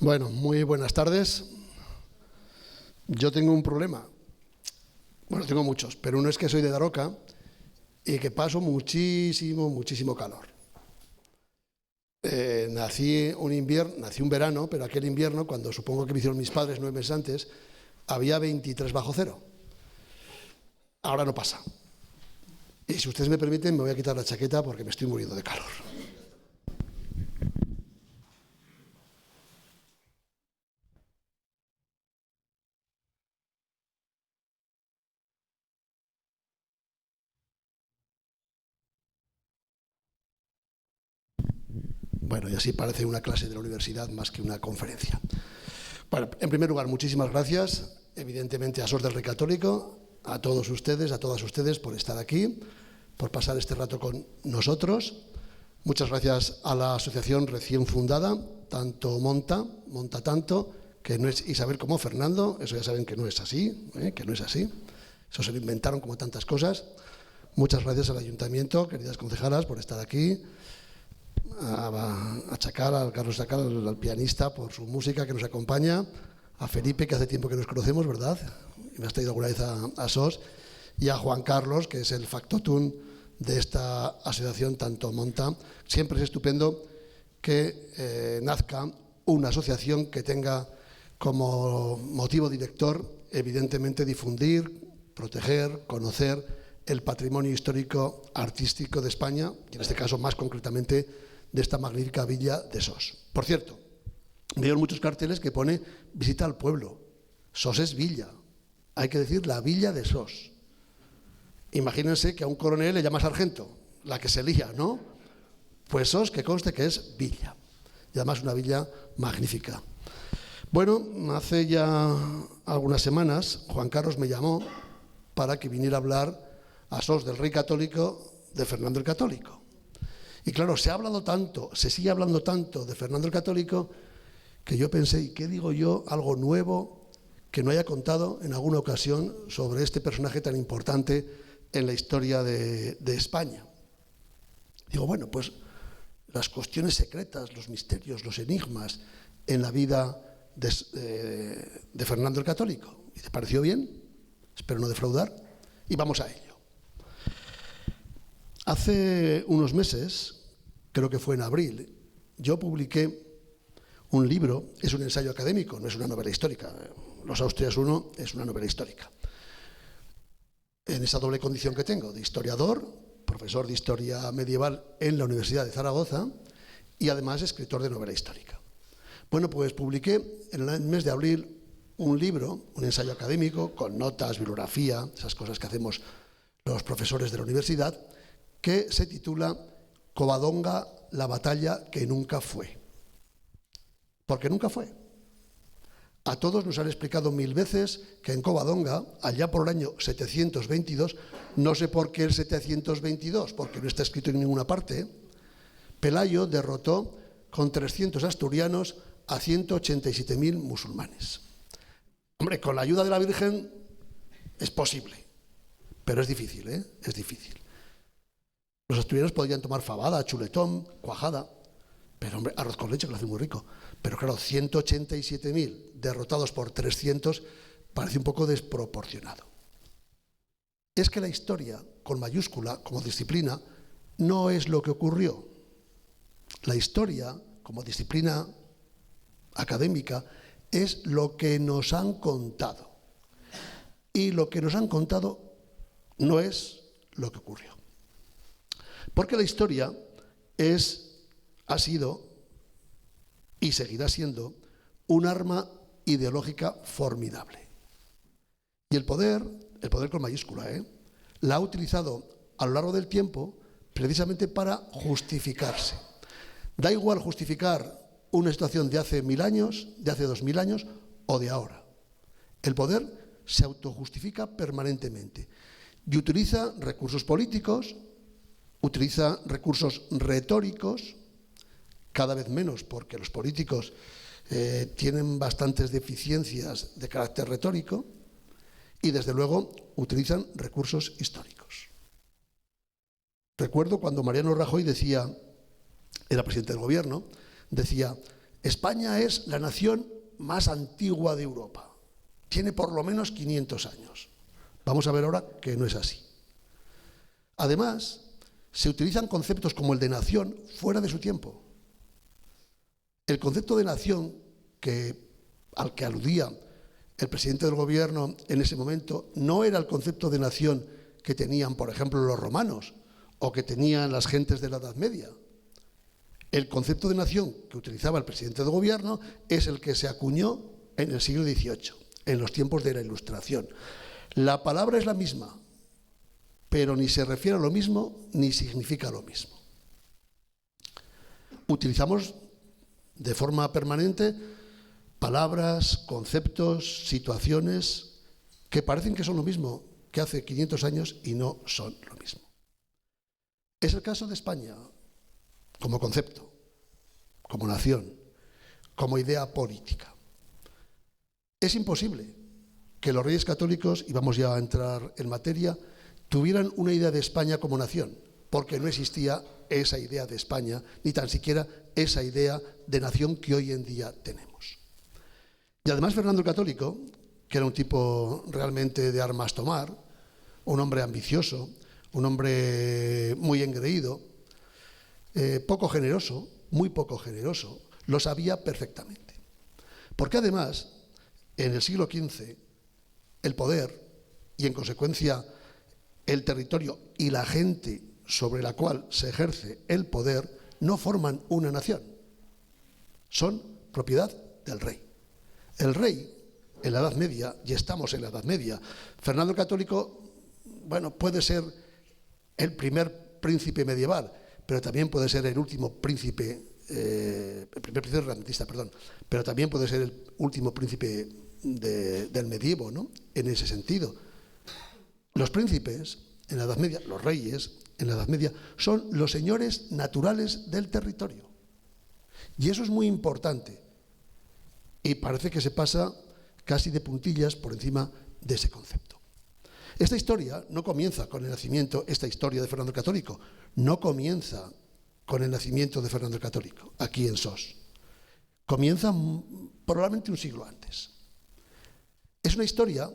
Bueno, muy buenas tardes. Yo tengo un problema. Bueno, tengo muchos, pero uno es que soy de Daroca y que paso muchísimo calor. Nací un verano, pero aquel invierno, cuando supongo que me hicieron mis padres 9 meses antes, había 23 bajo cero. Ahora no pasa. Y si ustedes me permiten, me voy a quitar la chaqueta porque me estoy muriendo de calor. Bueno, y así parece una clase de la universidad más que una conferencia. Bueno, en primer lugar, muchísimas gracias, evidentemente, a SOS del Rey Católico, a todos ustedes, a todas ustedes por estar aquí, por pasar este rato con nosotros. Muchas gracias a la asociación recién fundada, tanto Monta tanto, que no es Isabel como Fernando, eso ya saben que no es así, que no es así. Eso se lo inventaron como tantas cosas. Muchas gracias al Ayuntamiento, queridas concejalas, por estar aquí. A Chacal, a Carlos Chacal, al pianista, por su música que nos acompaña, a Felipe, que hace tiempo que nos conocemos, ¿verdad? Y me has traído alguna vez a SOS, y a Juan Carlos, que es el factotum de esta asociación, tanto Monta. Siempre es estupendo que nazca una asociación que tenga como motivo director, evidentemente, difundir, proteger, conocer el patrimonio histórico artístico de España, y en este caso más concretamente de esta magnífica villa de SOS. Por cierto, veo muchos carteles que pone visita al pueblo. SOS es villa, hay que decir la villa de SOS. Imagínense que a un coronel le llama sargento, la que se lía, ¿no? Pues SOS, que conste que es villa, y además una villa magnífica. Bueno, hace ya algunas semanas Juan Carlos me llamó para que viniera a hablar a SOS del Rey Católico de Fernando el Católico. Y claro, se sigue hablando tanto de Fernando el Católico que yo pensé, ¿y qué digo yo? Algo nuevo que no haya contado en alguna ocasión sobre este personaje tan importante en la historia de España. Digo, bueno, pues las cuestiones secretas, los misterios, los enigmas en la vida de Fernando el Católico. ¿Y te pareció bien? Espero no defraudar. Y vamos a ello. Hace unos meses, creo que fue en abril, yo publiqué un libro, es un ensayo académico, no es una novela histórica. Los Austrias 1 es una novela histórica. En esa doble condición que tengo, de historiador, profesor de historia medieval en la Universidad de Zaragoza y además escritor de novela histórica. Bueno, pues publiqué en el mes de abril un libro, un ensayo académico, con notas, bibliografía, esas cosas que hacemos los profesores de la universidad, que se titula Covadonga, la batalla que nunca fue. Porque nunca fue. A todos nos han explicado 1000 veces que en Covadonga, allá por el año 722, no sé por qué el 722, porque no está escrito en ninguna parte, Pelayo derrotó con 300 asturianos a 187.000 musulmanes. Hombre, con la ayuda de la Virgen es posible, pero es difícil, ¿eh? Es difícil. Los asturianos podrían tomar fabada, chuletón, cuajada, pero hombre, arroz con leche, que lo hace muy rico. Pero claro, 187.000 derrotados por 300 parece un poco desproporcionado. Es que la historia, con mayúscula, como disciplina, no es lo que ocurrió. La historia, como disciplina académica, es lo que nos han contado. Y lo que nos han contado no es lo que ocurrió. Porque la historia ha sido y seguirá siendo un arma ideológica formidable. Y el poder con mayúscula, la ha utilizado a lo largo del tiempo precisamente para justificarse. Da igual justificar una situación de hace 1000 años, de hace 2000 años o de ahora. El poder se autojustifica permanentemente y utiliza recursos políticos, utiliza recursos retóricos, cada vez menos porque los políticos tienen bastantes deficiencias de carácter retórico, y desde luego utilizan recursos históricos. Recuerdo cuando Mariano Rajoy era presidente del gobierno, decía, España es la nación más antigua de Europa. Tiene por lo menos 500 años. Vamos a ver ahora que no es así. Además, se utilizan conceptos como el de nación fuera de su tiempo. El concepto de nación al que aludía el presidente del gobierno en ese momento no era el concepto de nación que tenían, por ejemplo, los romanos o que tenían las gentes de la Edad Media. El concepto de nación que utilizaba el presidente del gobierno es el que se acuñó en el siglo XVIII, en los tiempos de la Ilustración. La palabra es la misma, pero ni se refiere a lo mismo ni significa lo mismo. Utilizamos de forma permanente palabras, conceptos, situaciones que parecen que son lo mismo que hace 500 años y no son lo mismo. Es el caso de España como concepto, como nación, como idea política. Es imposible que los reyes católicos, y vamos ya a entrar en materia, tuvieran una idea de España como nación, porque no existía esa idea de España, ni tan siquiera esa idea de nación que hoy en día tenemos. Y además Fernando el Católico, que era un tipo realmente de armas tomar, un hombre ambicioso, un hombre muy engreído, poco generoso, muy poco generoso, lo sabía perfectamente. Porque además, en el siglo XV, el poder y en consecuencia el territorio y la gente sobre la cual se ejerce el poder no forman una nación, son propiedad del rey. El rey, en la Edad Media, y estamos en la Edad Media, Fernando el Católico, bueno, puede ser el primer príncipe medieval, pero también puede ser el último príncipe, el primer príncipe renacentista, perdón, pero también puede ser el último príncipe del medievo, ¿no? En ese sentido. Los príncipes, en la Edad Media, los reyes, en la Edad Media, son los señores naturales del territorio. Y eso es muy importante. Y parece que se pasa casi de puntillas por encima de ese concepto. Esta historia no comienza con el nacimiento, esta historia de Fernando el Católico, no comienza con el nacimiento de Fernando el Católico, aquí en Sos. Comienza probablemente un siglo antes. Es una historia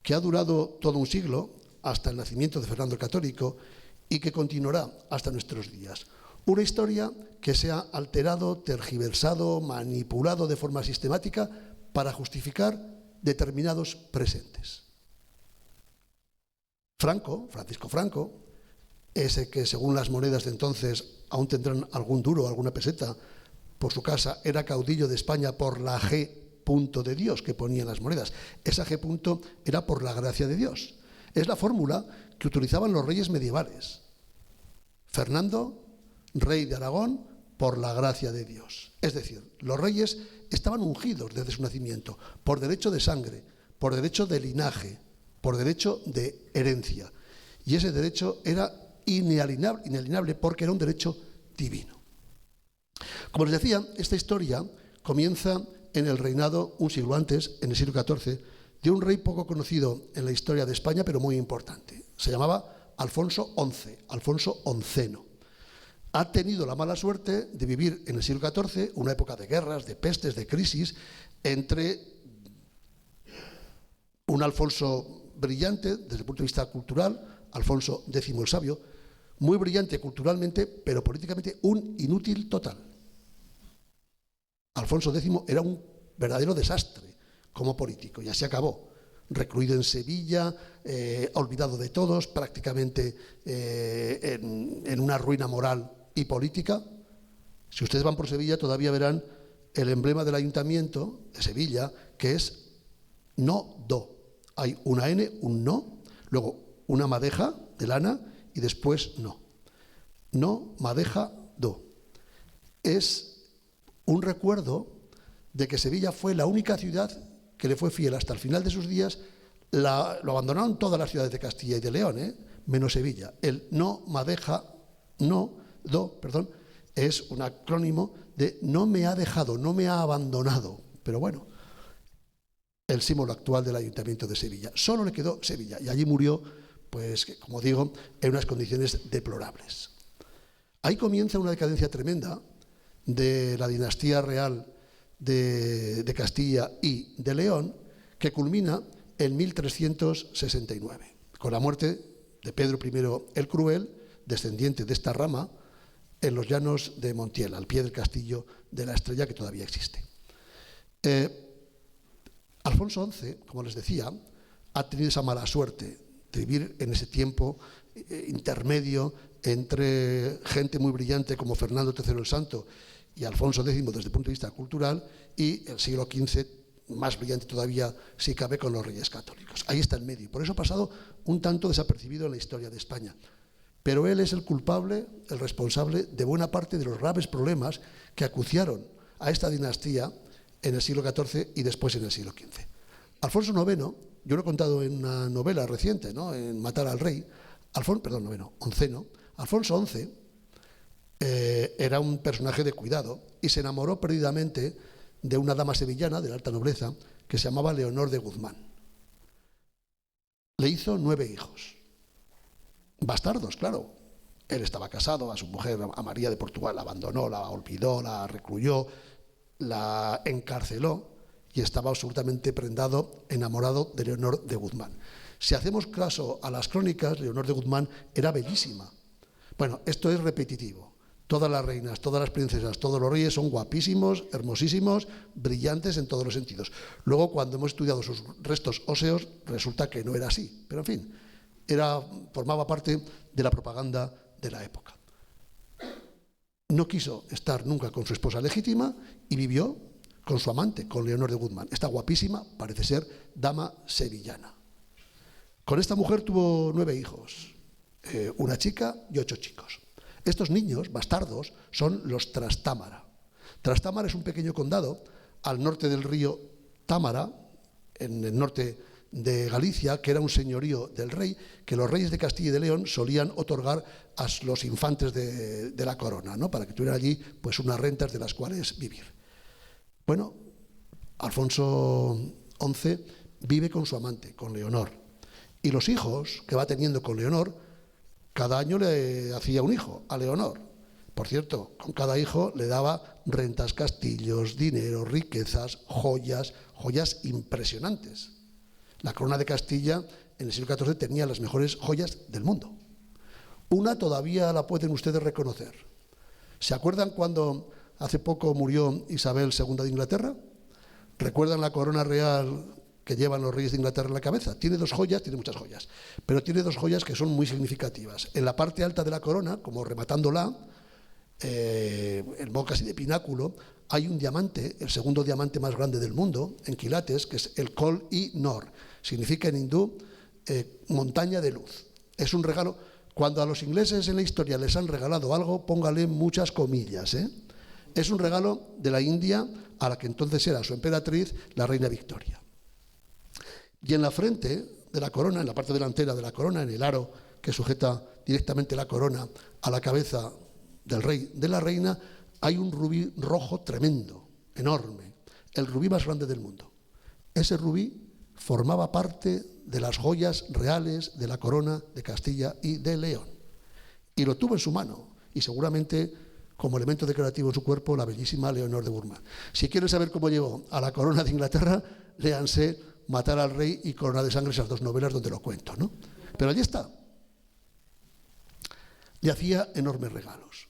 que ha durado todo un siglo, hasta el nacimiento de Fernando el Católico, y que continuará hasta nuestros días. Una historia que se ha alterado, tergiversado, manipulado de forma sistemática para justificar determinados presentes. Francisco Franco, ese que según las monedas de entonces aún tendrán algún duro, alguna peseta, por su casa, era caudillo de España por la G punto de Dios que ponía en las monedas. Esa G punto era por la gracia de Dios. Es la fórmula que utilizaban los reyes medievales. Fernando, rey de Aragón, por la gracia de Dios. Es decir, los reyes estaban ungidos desde su nacimiento, por derecho de sangre, por derecho de linaje, por derecho de herencia. Y ese derecho era inalienable porque era un derecho divino. Como les decía, esta historia comienza en el reinado, un siglo antes, en el siglo XIV, de un rey poco conocido en la historia de España, pero muy importante. Se llamaba Alfonso XI, Alfonso Onceno. Ha tenido la mala suerte de vivir en el siglo XIV, una época de guerras, de pestes, de crisis, entre un Alfonso brillante desde el punto de vista cultural, Alfonso X el Sabio, muy brillante culturalmente, pero políticamente un inútil total. Alfonso X era un verdadero desastre como político y así acabó, recluido en Sevilla, olvidado de todos, prácticamente en una ruina moral y política. Si ustedes van por Sevilla todavía verán el emblema del ayuntamiento de Sevilla, que es no do. Hay una N, un no, luego una madeja de lana y después no. No, madeja, do. Es un recuerdo de que Sevilla fue la única ciudad que le fue fiel hasta el final de sus días. Lo abandonaron todas las ciudades de Castilla y de León, menos Sevilla. El no, madeja, no, do, perdón, es un acrónimo de no me ha dejado, no me ha abandonado. Pero bueno, el símbolo actual del Ayuntamiento de Sevilla. Solo le quedó Sevilla y allí murió, pues, como digo, en unas condiciones deplorables. Ahí comienza una decadencia tremenda de la dinastía real de Castilla y de León, que culmina en 1369, con la muerte de Pedro I el Cruel, descendiente de esta rama, en los llanos de Montiel, al pie del castillo de la Estrella, que todavía existe. Alfonso XI, como les decía, ha tenido esa mala suerte de vivir en ese tiempo intermedio entre gente muy brillante como Fernando III el Santo y Alfonso X desde el punto de vista cultural, y el siglo XV más brillante todavía, si cabe, con los reyes católicos. Ahí está el medio. Por eso ha pasado un tanto desapercibido en la historia de España. Pero él es el culpable, el responsable de buena parte de los graves problemas que acuciaron a esta dinastía en el siglo XIV y después en el siglo XV. Alfonso IX, yo lo he contado en una novela reciente, ¿no?, en Matar al Rey, Alfonso XI era un personaje de cuidado y se enamoró perdidamente de una dama sevillana de la alta nobleza que se llamaba Leonor de Guzmán. Le hizo 9 hijos. Bastardos, claro. Él estaba casado, a su mujer, a María de Portugal, la abandonó, la olvidó, la recluyó, la encarceló y estaba absolutamente prendado, enamorado de Leonor de Guzmán. Si hacemos caso a las crónicas, Leonor de Guzmán era bellísima. Bueno, esto es repetitivo. Todas las reinas, todas las princesas, todos los reyes son guapísimos, hermosísimos, brillantes en todos los sentidos. Luego, cuando hemos estudiado sus restos óseos, resulta que no era así. Pero, en fin, formaba parte de la propaganda de la época. No quiso estar nunca con su esposa legítima y vivió con su amante, con Leonor de Guzmán. Esta guapísima, parece ser, dama sevillana. Con esta mujer tuvo 9 hijos, una chica y 8 chicos. Estos niños, bastardos, son los Trastámara. Trastámara es un pequeño condado al norte del río Támara, en el norte de Galicia, que era un señorío del rey, que los reyes de Castilla y de León solían otorgar a los infantes de la corona, ¿no?, para que tuvieran allí pues unas rentas de las cuales vivir. Bueno, Alfonso XI vive con su amante, con Leonor, y los hijos que va teniendo con Leonor, cada año le hacía un hijo a Leonor. Por cierto, con cada hijo le daba rentas, castillos, dinero, riquezas, joyas impresionantes. La corona de Castilla en el siglo XIV tenía las mejores joyas del mundo. Una todavía la pueden ustedes reconocer. ¿Se acuerdan cuando hace poco murió Isabel II de Inglaterra? ¿Recuerdan la corona real que llevan los reyes de Inglaterra en la cabeza? Tiene 2 joyas, tiene muchas joyas, pero tiene 2 joyas que son muy significativas. En la parte alta de la corona, como rematándola, en modo casi de pináculo, hay un diamante, el segundo diamante más grande del mundo, en quilates, que es el Kol-i-Nor. Significa en hindú montaña de luz. Es un regalo. Cuando a los ingleses en la historia les han regalado algo, póngale muchas comillas, ¿eh? Es un regalo de la India a la que entonces era su emperatriz, la reina Victoria. Y en la frente de la corona, en la parte delantera de la corona, en el aro que sujeta directamente la corona a la cabeza del rey, de la reina, hay un rubí rojo tremendo, enorme, el rubí más grande del mundo. Ese rubí formaba parte de las joyas reales de la corona de Castilla y de León. Y lo tuvo en su mano, y seguramente como elemento decorativo en su cuerpo, la bellísima Leonor de Guzmán. Si quieren saber cómo llegó a la corona de Inglaterra, léanse Matar al Rey y Corona de Sangre, esas 2 novelas donde lo cuento, ¿no? Pero allí está. Le hacía enormes regalos.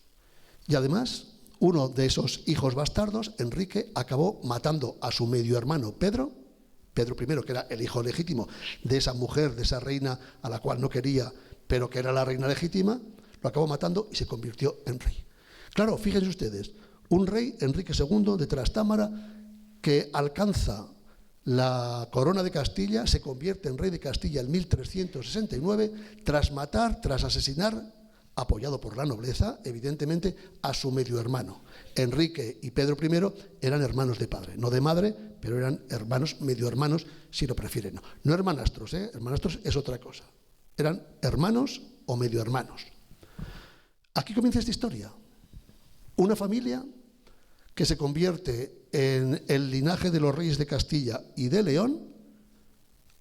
Y además, uno de esos hijos bastardos, Enrique, acabó matando a su medio hermano Pedro I, que era el hijo legítimo de esa mujer, de esa reina a la cual no quería, pero que era la reina legítima, lo acabó matando y se convirtió en rey. Claro, fíjense ustedes, un rey, Enrique II, de Trastámara, que alcanza la corona de Castilla, se convierte en rey de Castilla en 1369, tras matar, tras asesinar, apoyado por la nobleza, evidentemente, a su medio hermano. Enrique y Pedro I eran hermanos de padre, no de madre, pero eran hermanos, medio hermanos, si lo prefieren. No hermanastros, hermanastros es otra cosa. Eran hermanos o medio hermanos. Aquí comienza esta historia. Una familia que se convierte en el linaje de los reyes de Castilla y de León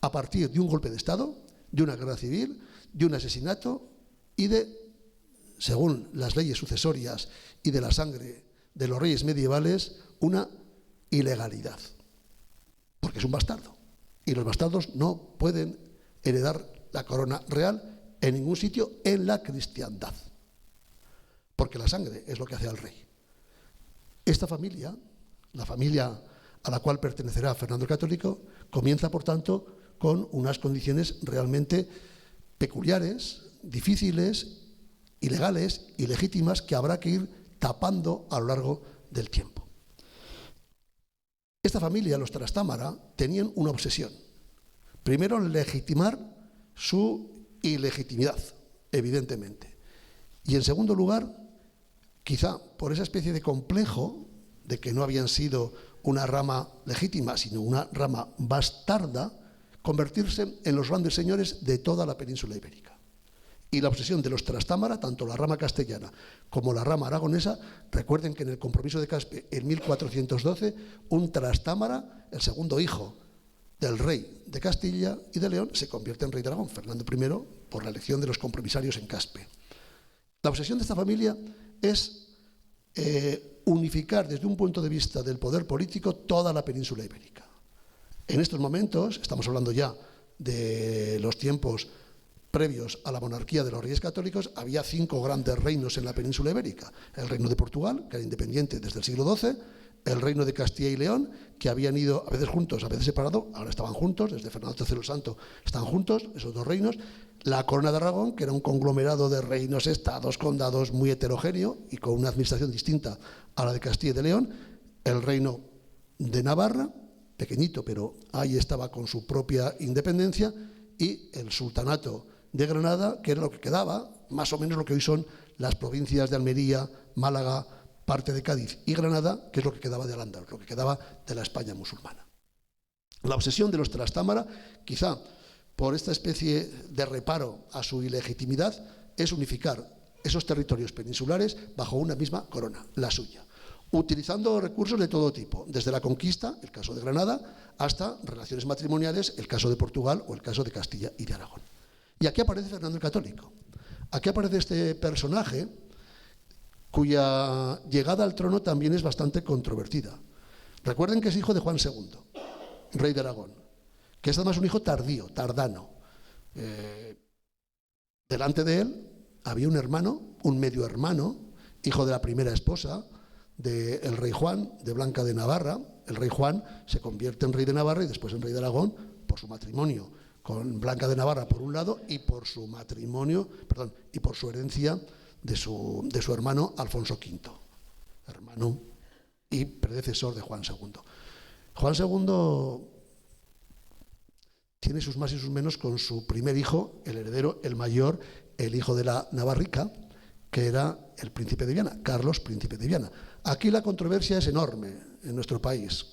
a partir de un golpe de Estado, de una guerra civil, de un asesinato y de, según las leyes sucesorias y de la sangre de los reyes medievales una ilegalidad, porque es un bastardo. Y los bastardos no pueden heredar la corona real en ningún sitio en la cristiandad, porque la sangre es lo que hace al rey. Esta familia, la familia a la cual pertenecerá Fernando el Católico, comienza, por tanto, con unas condiciones realmente peculiares, difíciles, ilegales, ilegítimas, que habrá que ir tapando a lo largo del tiempo. Esta familia, los Trastámara, tenían una obsesión. Primero, legitimar su ilegitimidad, evidentemente. Y en segundo lugar, quizá por esa especie de complejo de que no habían sido una rama legítima, sino una rama bastarda, convertirse en los grandes señores de toda la península ibérica. Y la obsesión de los Trastámara, tanto la rama castellana como la rama aragonesa, recuerden que en el compromiso de Caspe en 1412, un Trastámara, el segundo hijo del rey de Castilla y de León, se convierte en rey de Aragón, Fernando I, por la elección de los compromisarios en Caspe. La obsesión de esta familia es unificar desde un punto de vista del poder político toda la península ibérica. En estos momentos, estamos hablando ya de los tiempos previos a la monarquía de los Reyes Católicos, había 5 grandes reinos en la península ibérica. El reino de Portugal, que era independiente desde el siglo XII, el reino de Castilla y León, que habían ido a veces juntos, a veces separados, ahora estaban juntos, desde Fernando III el Santo están juntos, esos 2 reinos. La corona de Aragón, que era un conglomerado de reinos, estados, condados muy heterogéneo y con una administración distinta a la de Castilla y de León. El reino de Navarra, pequeñito, pero ahí estaba con su propia independencia, y el sultanato de Granada, que era lo que quedaba, más o menos lo que hoy son las provincias de Almería, Málaga, parte de Cádiz y Granada, que es lo que quedaba de Al-Ándalus, lo que quedaba de la España musulmana. La obsesión de los Trastámara, quizá por esta especie de reparo a su ilegitimidad, es unificar esos territorios peninsulares bajo una misma corona, la suya, utilizando recursos de todo tipo, desde la conquista, el caso de Granada, hasta relaciones matrimoniales, el caso de Portugal o el caso de Castilla y de Aragón. Y aquí aparece Fernando el Católico. Aquí aparece este personaje cuya llegada al trono también es bastante controvertida. Recuerden que es hijo de Juan II, rey de Aragón, que es además un hijo tardío, tardano. Delante de él había un hermano, un medio hermano, hijo de la primera esposa del rey Juan, de Blanca de Navarra. El rey Juan se convierte en rey de Navarra y después en rey de Aragón por su matrimonio con Blanca de Navarra por un lado y por su herencia de su hermano Alfonso V, hermano y predecesor de Juan II. Juan II tiene sus más y sus menos con su primer hijo, el heredero, el mayor, el hijo de la Navarrica, que era el príncipe de Viana, Carlos, príncipe de Viana. Aquí la controversia es enorme en nuestro país.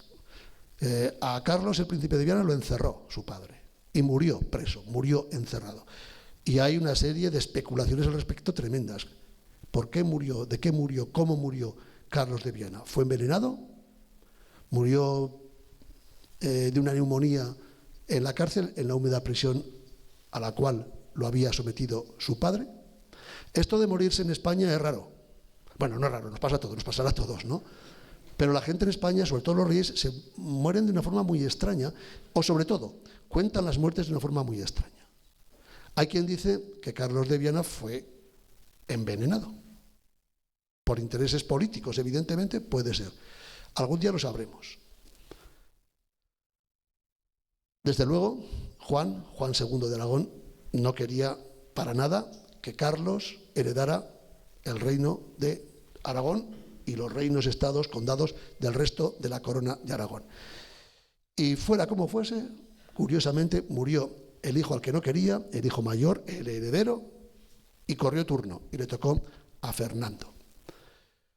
A Carlos, el príncipe de Viana, lo encerró su padre y murió preso, murió encerrado. Y hay una serie de especulaciones al respecto tremendas. ¿Por qué murió? ¿De qué murió? ¿Cómo murió Carlos de Viana? ¿Fue envenenado? ¿Murió de una neumonía en la cárcel, en la húmeda prisión a la cual lo había sometido su padre? Esto de morirse en España es raro. Bueno, no es raro, nos pasa a todos, nos pasará a todos, ¿no? Pero la gente en España, sobre todo los reyes, se mueren de una forma muy extraña, o sobre todo, cuentan las muertes de una forma muy extraña. Hay quien dice que Carlos de Viana fue envenenado. Por intereses políticos, evidentemente, puede ser. Algún día lo sabremos. Desde luego, Juan II de Aragón, no quería para nada que Carlos heredara el reino de Aragón y los reinos, estados, condados del resto de la corona de Aragón. Y fuera como fuese, curiosamente murió el hijo al que no quería, el hijo mayor, el heredero, y corrió turno y le tocó a Fernando.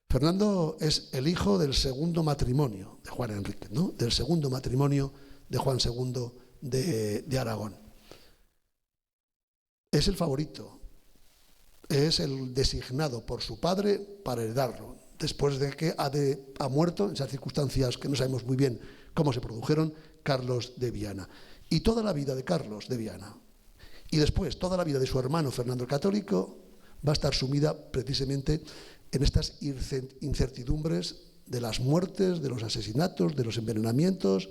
Fernando es el hijo del segundo matrimonio de Juan Enrique, ¿no? Del segundo matrimonio de Juan II de Aragón. Es el favorito, es el designado por su padre para heredarlo, después de que ha muerto, en esas circunstancias que no sabemos muy bien cómo se produjeron, Carlos de Viana. Y toda la vida de Carlos de Viana, y después toda la vida de su hermano Fernando el Católico, va a estar sumida precisamente en estas incertidumbres de las muertes, de los asesinatos, de los envenenamientos,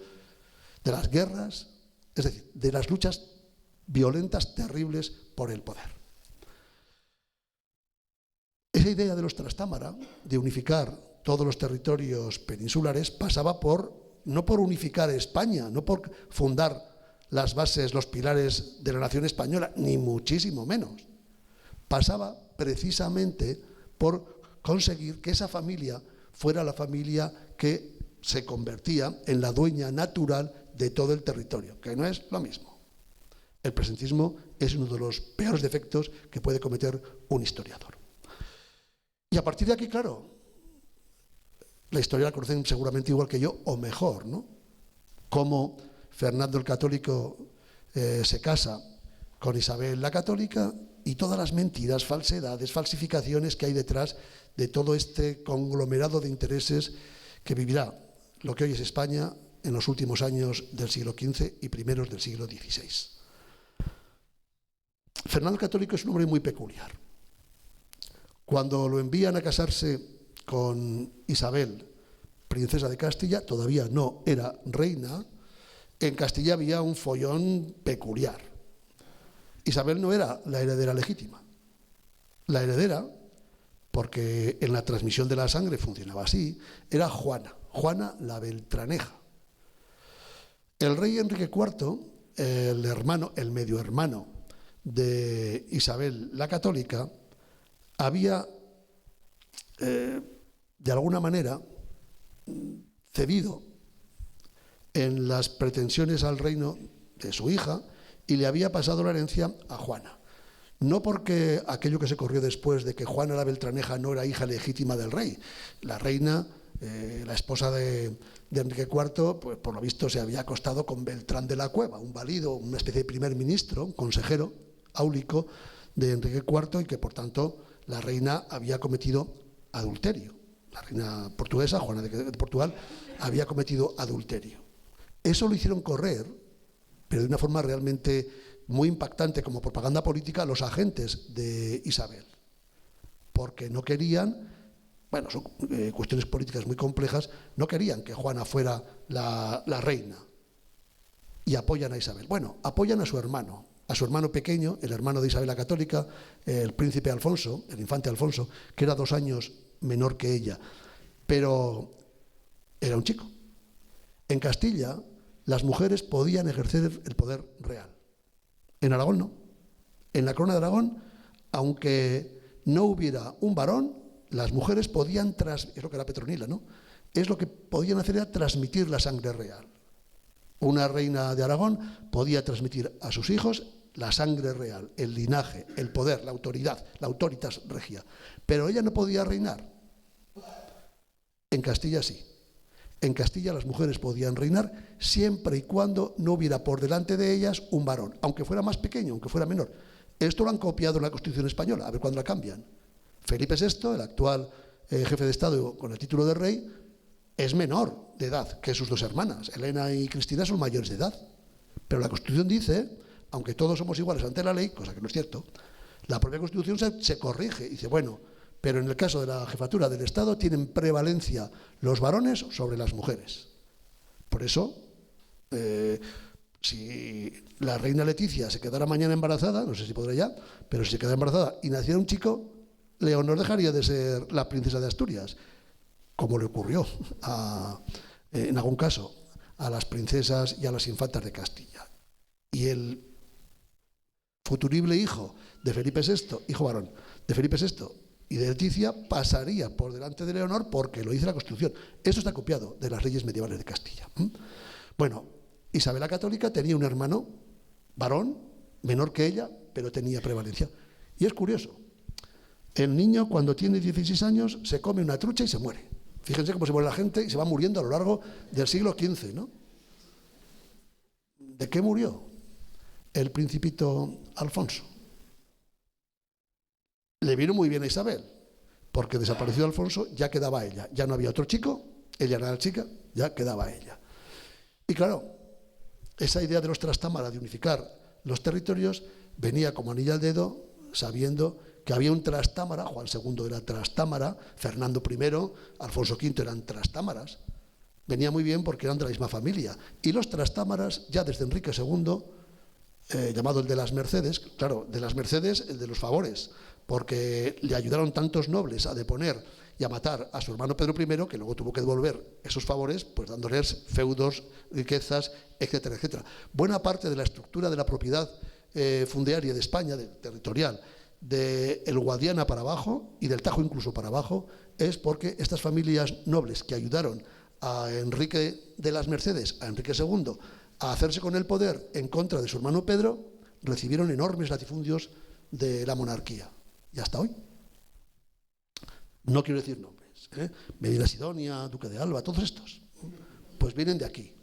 de las guerras, es decir, de las luchas violentas, terribles por el poder. Esa idea de los Trastámara, de unificar todos los territorios peninsulares, pasaba no por unificar España, no por fundar las bases, los pilares de la nación española, ni muchísimo menos. Pasaba precisamente por conseguir que esa familia fuera la familia que se convertía en la dueña natural de todo el territorio, que no es lo mismo. El presentismo es uno de los peores defectos que puede cometer un historiador. Y a partir de aquí, claro, la historia la conocen seguramente igual que yo, o mejor, ¿no? Cómo Fernando el Católico se casa con Isabel la Católica y todas las mentiras, falsedades, falsificaciones que hay detrás de todo este conglomerado de intereses que vivirá lo que hoy es España en los últimos años del siglo XV y primeros del siglo XVI. Fernando el Católico es un hombre muy peculiar. Cuando lo envían a casarse con Isabel, princesa de Castilla, todavía no era reina, en Castilla había un follón peculiar. Isabel no era la heredera legítima. La heredera, porque en la transmisión de la sangre funcionaba así, era Juana la Beltraneja. El rey Enrique IV, el medio hermano de Isabel la Católica, había, de alguna manera, cedido en las pretensiones al reino de su hija y le había pasado la herencia a Juana. No porque aquello que se corrió después de que Juana la Beltraneja no era hija legítima del rey. La reina, la esposa de Enrique IV, pues por lo visto se había acostado con Beltrán de la Cueva, un valido, una especie de primer ministro, un consejero áulico de Enrique IV, y que por tanto la reina había cometido adulterio. La reina portuguesa, Juana de Portugal, había cometido adulterio. Eso lo hicieron correr, pero de una forma realmente muy impactante como propaganda política, los agentes de Isabel, porque no querían, bueno, son cuestiones políticas muy complejas, no querían que Juana fuera la reina, y apoyan a Isabel. Bueno, apoyan a su hermano pequeño, el hermano de Isabel la Católica, el príncipe Alfonso, el infante Alfonso, que era 2 años menor que ella, pero era un chico. En Castilla, las mujeres podían ejercer el poder real. En Aragón no. En la corona de Aragón, aunque no hubiera un varón, las mujeres podían, es lo que era Petronila, ¿no? Es lo que podían hacer era transmitir la sangre real. Una reina de Aragón podía transmitir a sus hijos la sangre real, el linaje, el poder, la autoridad, la autoritas regia. Pero ella no podía reinar. En Castilla sí. En Castilla las mujeres podían reinar siempre y cuando no hubiera por delante de ellas un varón, aunque fuera más pequeño, aunque fuera menor. Esto lo han copiado en la Constitución española, a ver cuándo la cambian. Felipe VI, el actual jefe de Estado con el título de rey, es menor de edad que sus 2 hermanas. Elena y Cristina son mayores de edad. Pero la Constitución dice, aunque todos somos iguales ante la ley, cosa que no es cierto, la propia Constitución se corrige. Dice, bueno, pero en el caso de la jefatura del Estado tienen prevalencia los varones sobre las mujeres. Por eso, si la reina Leticia se quedara mañana embarazada, no sé si podrá ya, pero si se quedara embarazada y naciera un chico, Leonor dejaría de ser la princesa de Asturias, como le ocurrió en algún caso a las princesas y a las infantas de Castilla. Y el futurible hijo de Felipe VI, hijo varón de Felipe VI y de Leticia, pasaría por delante de Leonor porque lo dice la Constitución. Eso está copiado de las leyes medievales de Castilla. Bueno, Isabel la Católica tenía un hermano varón, menor que ella, pero tenía prevalencia. Y es curioso, el niño cuando tiene 16 años se come una trucha y se muere. Fíjense cómo se muere la gente y se va muriendo a lo largo del siglo XV, ¿no? ¿De qué murió el principito Alfonso? Le vino muy bien a Isabel, porque desapareció Alfonso, ya quedaba ella. Ya no había otro chico, ella era la chica, ya quedaba ella. Y claro, esa idea de los Trastámara de unificar los territorios venía como anillo al dedo, sabiendo que había un Trastámara, Juan II era Trastámara, Fernando I, Alfonso V eran Trastámaras. Venía muy bien porque eran de la misma familia. Y los Trastámaras, ya desde Enrique II, llamado el de las Mercedes, claro, de las Mercedes, el de los favores, porque le ayudaron tantos nobles a deponer y a matar a su hermano Pedro I, que luego tuvo que devolver esos favores, pues dándoles feudos, riquezas, etcétera, etcétera. Buena parte de la estructura de la propiedad fundiaria de España, territorial, del Guadiana para abajo y del Tajo incluso para abajo, es porque estas familias nobles que ayudaron a Enrique de las Mercedes, a Enrique II, a hacerse con el poder en contra de su hermano Pedro, recibieron enormes latifundios de la monarquía. Y hasta hoy. No quiero decir nombres. Medina Sidonia, Duque de Alba, todos estos. Pues vienen de aquí.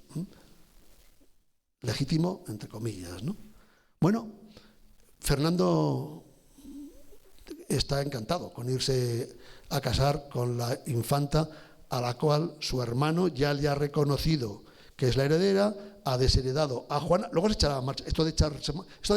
Legítimo, entre comillas, ¿no? Bueno, Fernando está encantado con irse a casar con la infanta a la cual su hermano ya le ha reconocido que es la heredera, ha desheredado a Juana. Luego se echará a marcha. Esto de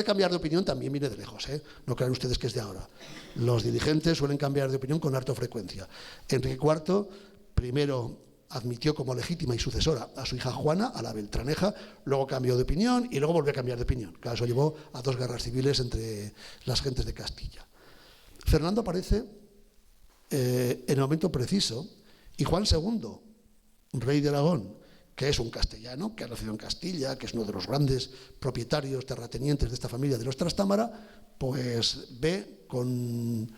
cambiar de opinión también viene de lejos, ¿eh? No crean ustedes que es de ahora. Los dirigentes suelen cambiar de opinión con harta frecuencia. Enrique IV primero admitió como legítima y sucesora a su hija Juana, a la Beltraneja, luego cambió de opinión y luego volvió a cambiar de opinión. Claro, eso llevó a 2 guerras civiles entre las gentes de Castilla. Fernando aparece en el momento preciso y Juan II, rey de Aragón, que es un castellano, que ha nacido en Castilla, que es uno de los grandes propietarios terratenientes de esta familia de los Trastámara, pues ve con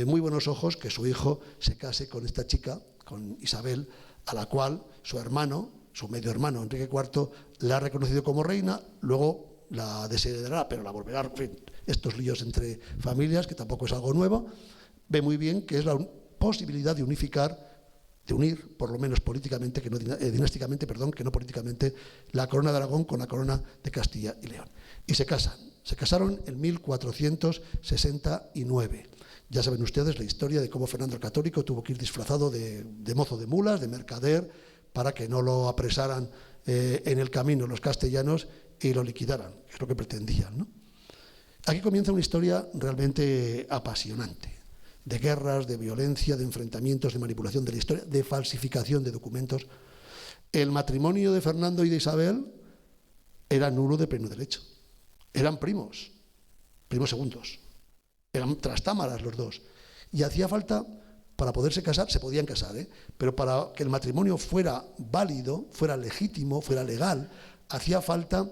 muy buenos ojos que su hijo se case con esta chica, con Isabel, a la cual su hermano, su medio hermano Enrique IV, la ha reconocido como reina, luego la desheredará, pero la volverá, en fin, estos líos entre familias, que tampoco es algo nuevo. Ve muy bien que es la posibilidad de unificar, de unir, por lo menos políticamente, que no dinásticamente, perdón, que no políticamente, la corona de Aragón con la corona de Castilla y León. Y se casan. Se casaron en 1469. Ya saben ustedes la historia de cómo Fernando el Católico tuvo que ir disfrazado de mozo de mulas, de mercader, para que no lo apresaran en el camino los castellanos y lo liquidaran, que es lo que pretendían, ¿no? Aquí comienza una historia realmente apasionante, de guerras, de violencia, de enfrentamientos, de manipulación de la historia, de falsificación de documentos. El matrimonio de Fernando y de Isabel era nulo de pleno derecho. Eran primos segundos. Eran trastámaras los dos. Y hacía falta, para poderse casar, se podían casar, pero para que el matrimonio fuera válido, fuera legítimo, fuera legal, hacía falta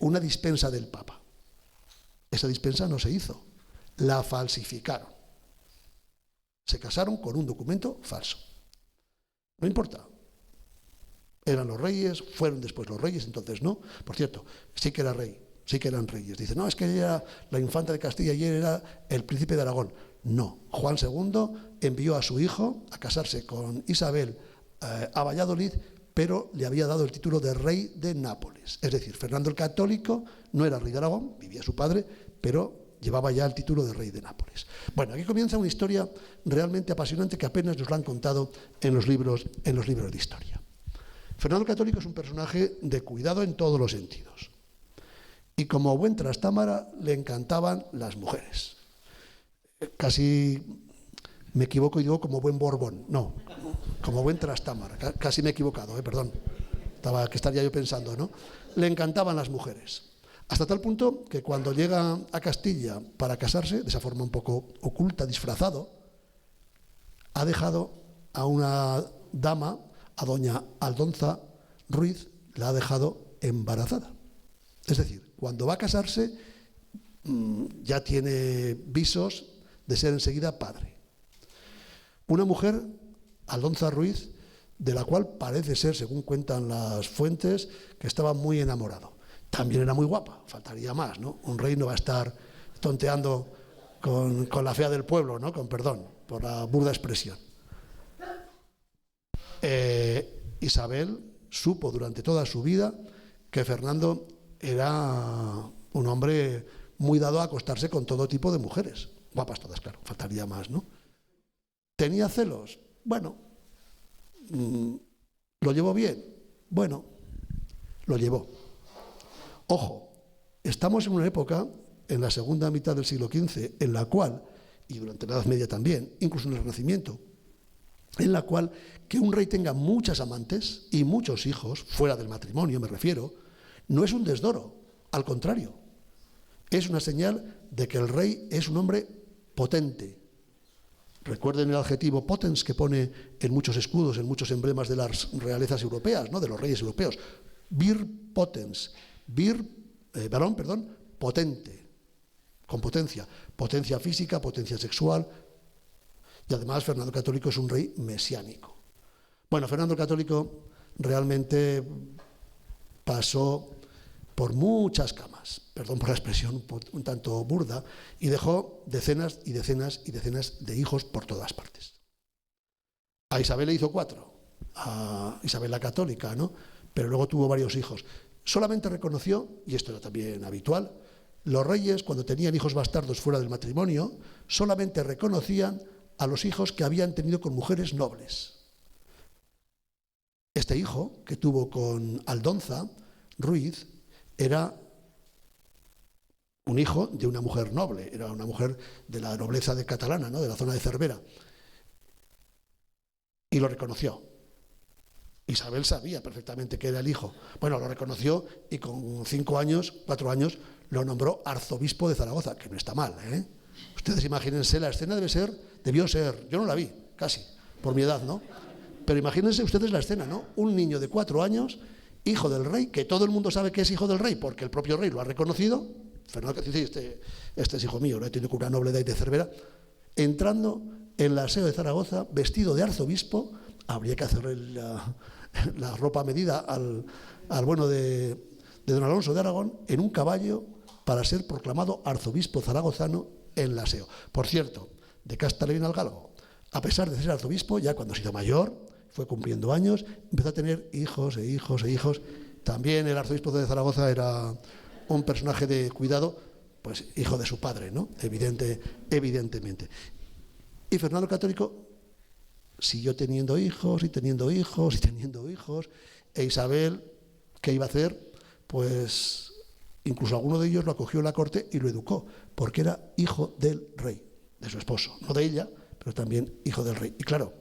una dispensa del Papa. Esa dispensa no se hizo. La falsificaron. Se casaron con un documento falso. No importa. Eran los reyes, fueron después los reyes, entonces no. Por cierto, sí que era rey, sí que eran reyes. Dicen, no, es que ella era la infanta de Castilla y él era el príncipe de Aragón. No. Juan II envió a su hijo a casarse con Isabel a Valladolid, pero le había dado el título de rey de Nápoles. Es decir, Fernando el Católico no era rey de Aragón, vivía su padre, pero llevaba ya el título de rey de Nápoles. Bueno, aquí comienza una historia realmente apasionante que apenas nos la han contado en los libros de historia. Fernando el Católico es un personaje de cuidado en todos los sentidos. Y como buen Trastámara le encantaban las mujeres. Casi me equivoco y digo como buen Borbón. No, como buen Trastámara. Casi me he equivocado, perdón. ¿Qué estaría yo pensando, no? Le encantaban las mujeres. Hasta tal punto que cuando llega a Castilla para casarse, de esa forma un poco oculta, disfrazado, ha dejado a una dama, a doña Aldonza Ruiz, la ha dejado embarazada. Es decir, cuando va a casarse ya tiene visos de ser enseguida padre. Una mujer, Aldonza Ruiz, de la cual parece ser, según cuentan las fuentes, que estaba muy enamorado. También era muy guapa, faltaría más, ¿no? Un rey no va a estar tonteando con la fea del pueblo, ¿no? Con perdón por la burda expresión. Isabel supo durante toda su vida que Fernando era un hombre muy dado a acostarse con todo tipo de mujeres. Guapas todas, claro, faltaría más, ¿no? ¿Tenía celos? Bueno. ¿Lo llevó bien? Bueno, lo llevó. Ojo, estamos en una época, en la segunda mitad del siglo XV, en la cual y durante la Edad Media también, incluso en el Renacimiento, en la cual que un rey tenga muchas amantes y muchos hijos, fuera del matrimonio me refiero, no es un desdoro, al contrario, es una señal de que el rey es un hombre potente. Recuerden el adjetivo potens que pone en muchos escudos, en muchos emblemas de las realezas europeas, ¿no? De los reyes europeos. Vir potens, varón, potente, con potencia. Potencia física, potencia sexual. Y además Fernando el Católico es un rey mesiánico. Bueno, Fernando el Católico realmente pasó por muchas camas, perdón por la expresión un tanto burda, y dejó decenas y decenas y decenas de hijos por todas partes. A Isabel le hizo 4, a Isabel la Católica, ¿no? Pero luego tuvo varios hijos. Solamente reconoció, y esto era también habitual, los reyes cuando tenían hijos bastardos fuera del matrimonio, solamente reconocían a los hijos que habían tenido con mujeres nobles. Este hijo que tuvo con Aldonza Ruiz era un hijo de una mujer noble, era una mujer de la nobleza de catalana, ¿no? De la zona de Cervera. Y lo reconoció. Isabel sabía perfectamente que era el hijo. Bueno, lo reconoció y con 4 años, lo nombró arzobispo de Zaragoza, que no está mal, ¿eh? Ustedes imagínense, la escena debió ser, yo no la vi, casi, por mi edad, ¿no? Pero imagínense ustedes la escena, ¿no? Un niño de 4 años, hijo del rey, que todo el mundo sabe que es hijo del rey, porque el propio rey lo ha reconocido. Fernando dice, este es hijo mío, lo he tenido con una noble de Cervera, entrando en la SEO de Zaragoza, vestido de arzobispo. Habría que hacerle la ropa a medida al bueno de don Alonso de Aragón, en un caballo, para ser proclamado arzobispo zaragozano en la SEO. Por cierto, de casta le viene al galgo. A pesar de ser arzobispo, ya cuando se hizo mayor, fue cumpliendo años, empezó a tener hijos e hijos e hijos. También el arzobispo de Zaragoza era un personaje de cuidado, pues hijo de su padre, ¿no? Evidentemente. Y Fernando el Católico siguió teniendo hijos y teniendo hijos y teniendo hijos. E Isabel, ¿qué iba a hacer? Pues incluso alguno de ellos lo acogió en la corte y lo educó, porque era hijo del rey, de su esposo, no de ella, pero también hijo del rey. Y claro,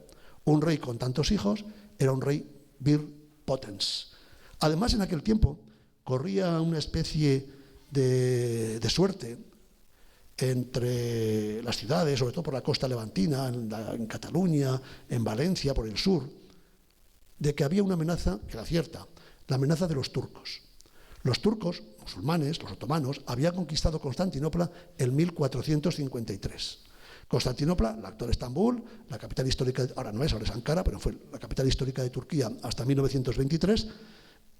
un rey con tantos hijos era un rey vir potens. Además, en aquel tiempo corría una especie de suerte entre las ciudades, sobre todo por la costa levantina, en Cataluña, en Valencia, por el sur, de que había una amenaza, que era cierta, la amenaza de los turcos. Los turcos, musulmanes, los otomanos, habían conquistado Constantinopla en 1453. Constantinopla, la actual Estambul, la capital histórica, ahora no es, ahora es Ankara, pero fue la capital histórica de Turquía hasta 1923,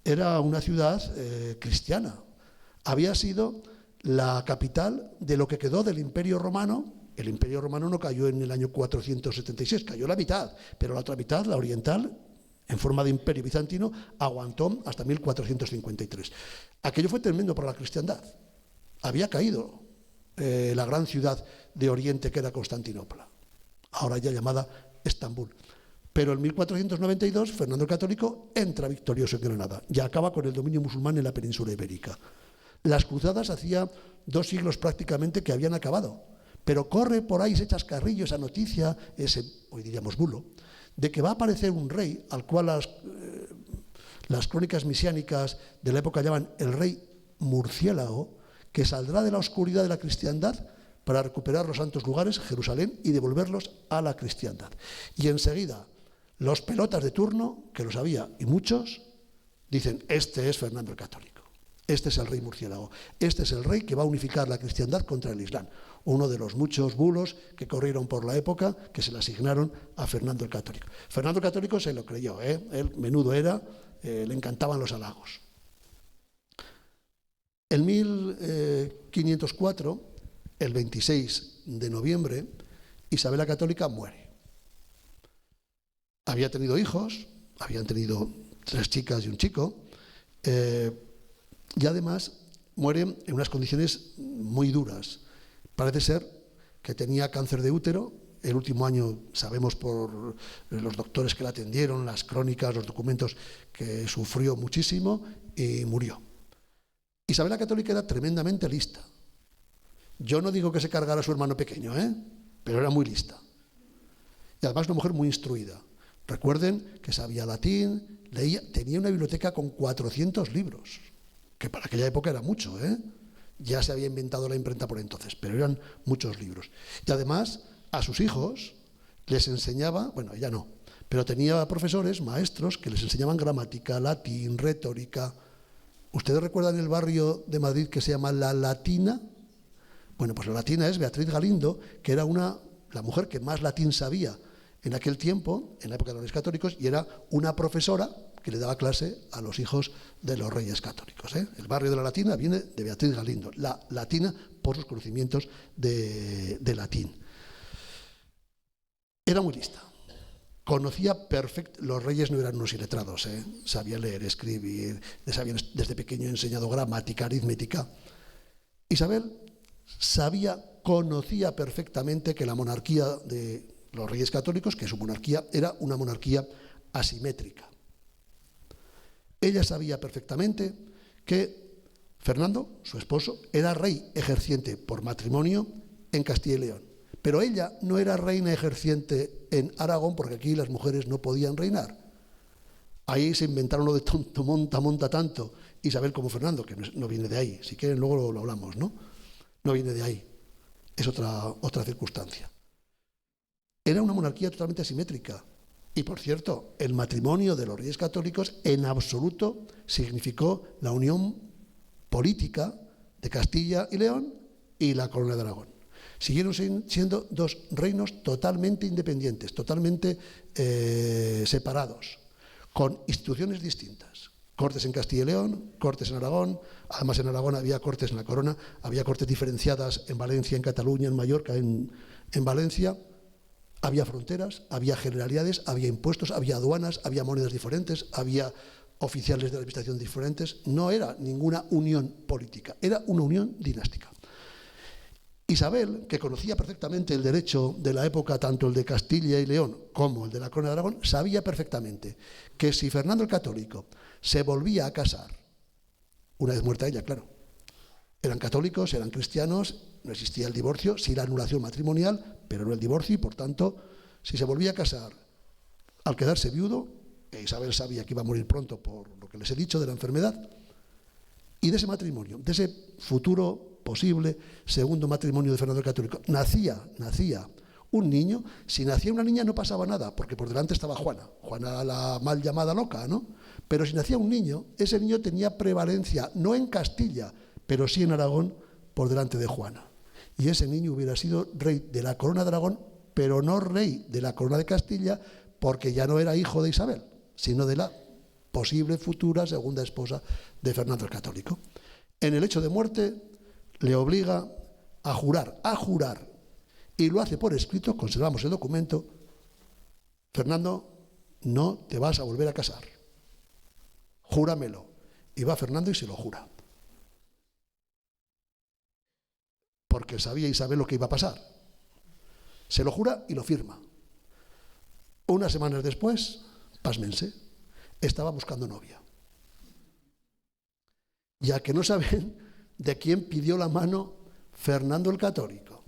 era una ciudad cristiana. Había sido la capital de lo que quedó del Imperio Romano. El Imperio Romano no cayó en el año 476, cayó la mitad, pero la otra mitad, la oriental, en forma de imperio bizantino, aguantó hasta 1453. Aquello fue tremendo para la cristiandad. Había caído la gran ciudad de Oriente que era Constantinopla, ahora ya llamada Estambul. Pero en 1492 Fernando el Católico entra victorioso en Granada y acaba con el dominio musulmán en la península ibérica. Las cruzadas hacía 2 siglos prácticamente que habían acabado, pero corre por ahí ese chascarrillo, esa noticia, ese, hoy diríamos bulo, de que va a aparecer un rey al cual las crónicas mesiánicas de la época llaman el rey murciélago, que saldrá de la oscuridad de la cristiandad para recuperar los santos lugares, Jerusalén, y devolverlos a la cristiandad. Y enseguida, los pelotas de turno, que los había, y muchos, dicen, este es Fernando el Católico, este es el rey murciélago, este es el rey que va a unificar la cristiandad contra el Islam. Uno de los muchos bulos que corrieron por la época, que se le asignaron a Fernando el Católico. Fernando el Católico se lo creyó, él menudo era, le encantaban los halagos. En 1504, el 26 de noviembre, Isabel la Católica muere. Había tenido hijos, habían tenido 3 chicas y un chico, y además muere en unas condiciones muy duras. Parece ser que tenía cáncer de útero. El último año sabemos por los doctores que la atendieron, las crónicas, los documentos, que sufrió muchísimo y murió. Isabel la Católica era tremendamente lista. Yo no digo que se cargara a su hermano pequeño, pero era muy lista. Y además una mujer muy instruida. Recuerden que sabía latín, leía, tenía una biblioteca con 400 libros, que para aquella época era mucho, ¿eh? Ya se había inventado la imprenta por entonces, pero eran muchos libros. Y además a sus hijos les enseñaba, bueno, ella no, pero tenía profesores, maestros, que les enseñaban gramática, latín, retórica. ¿Ustedes recuerdan el barrio de Madrid que se llama La Latina? Bueno, pues La Latina es Beatriz Galindo, que era la mujer que más latín sabía en aquel tiempo, en la época de los Reyes Católicos, y era una profesora que le daba clase a los hijos de los Reyes Católicos, ¿eh? El barrio de La Latina viene de Beatriz Galindo, La Latina por sus conocimientos de latín. Era muy lista. Conocía perfecto, los reyes no eran unos iletrados, ¿eh? Sabían leer, escribir, les habían desde pequeño enseñado gramática, aritmética. Isabel conocía perfectamente que la monarquía de los Reyes Católicos, que su monarquía era una monarquía asimétrica. Ella sabía perfectamente que Fernando, su esposo, era rey ejerciente por matrimonio en Castilla y León. Pero ella no era reina ejerciente en Aragón, porque aquí las mujeres no podían reinar. Ahí se inventaron lo de tonto, monta tanto, Isabel como Fernando, que no viene de ahí. Si quieren luego lo hablamos, ¿no? No viene de ahí. Es otra circunstancia. Era una monarquía totalmente asimétrica. Y, por cierto, el matrimonio de los Reyes Católicos en absoluto significó la unión política de Castilla y León y la Corona de Aragón. Siguieron siendo dos reinos totalmente independientes, totalmente separados, con instituciones distintas. Cortes en Castilla y León, cortes en Aragón. Además, en Aragón había cortes en la corona, había cortes diferenciadas en Valencia, en Cataluña, en Mallorca, en Valencia. Había fronteras, había generalidades, había impuestos, había aduanas, había monedas diferentes, había oficiales de la administración diferentes. No era ninguna unión política, era una unión dinástica. Isabel, que conocía perfectamente el derecho de la época, tanto el de Castilla y León como el de la Corona de Aragón, sabía perfectamente que si Fernando el Católico se volvía a casar, una vez muerta ella, claro, eran católicos, eran cristianos, no existía el divorcio, sí la anulación matrimonial, pero no el divorcio, y por tanto, si se volvía a casar al quedarse viudo, Isabel sabía que iba a morir pronto por lo que les he dicho de la enfermedad, y de ese matrimonio, de ese futuro posible segundo matrimonio de Fernando el Católico, nacía un niño. Si nacía una niña no pasaba nada, porque por delante estaba Juana la mal llamada loca, ¿no? Pero si nacía un niño, ese niño tenía prevalencia, no en Castilla, pero sí en Aragón, por delante de Juana. Y ese niño hubiera sido rey de la Corona de Aragón, pero no rey de la Corona de Castilla, porque ya no era hijo de Isabel, sino de la posible futura segunda esposa de Fernando el Católico. En el hecho de muerte le obliga a jurar, y lo hace por escrito, conservamos el documento: Fernando, no te vas a volver a casar, júramelo. Y va Fernando y se lo jura, porque sabía Isabel lo que iba a pasar. Se lo jura y lo firma. Unas semanas después, pásmense, estaba buscando novia. Ya que no saben de quién pidió la mano Fernando el Católico,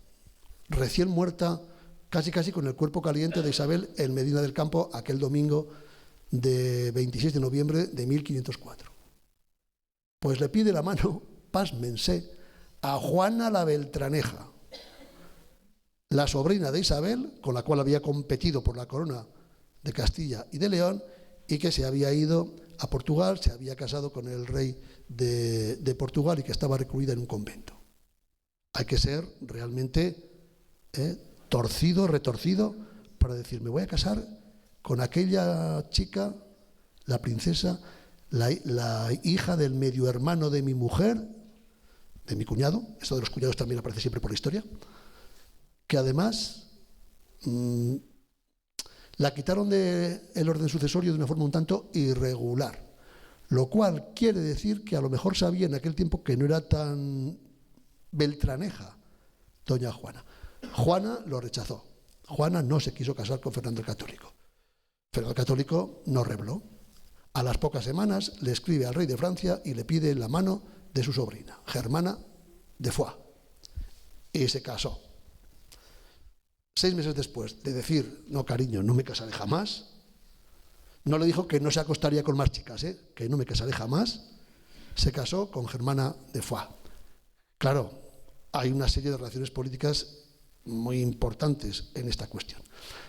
recién muerta, casi con el cuerpo caliente de Isabel en Medina del Campo, aquel domingo de 26 de noviembre de 1504. Pues le pide la mano, pásmense, a Juana la Beltraneja, la sobrina de Isabel, con la cual había competido por la corona de Castilla y de León, y que se había ido a Portugal, se había casado con el rey de Portugal y que estaba recluida en un convento. Hay que ser realmente retorcido, para decir: me voy a casar con aquella chica, la princesa, la hija del medio hermano de mi mujer, de mi cuñado. Esto de los cuñados también aparece siempre por la historia, que además la quitaron del orden sucesorio de una forma un tanto irregular, lo cual quiere decir que a lo mejor sabía en aquel tiempo que no era tan beltraneja doña Juana. Juana lo rechazó. Juana no se quiso casar con Fernando el Católico. Fernando el Católico no rebló. A las pocas semanas le escribe al rey de Francia y le pide la mano de su sobrina, Germana de Foix, y se casó. 6 meses después de decir, no cariño, no me casaré jamás, no le dijo que no se acostaría con más chicas, que no me casaré jamás, se casó con Germana de Foix. Claro, hay una serie de relaciones políticas muy importantes en esta cuestión.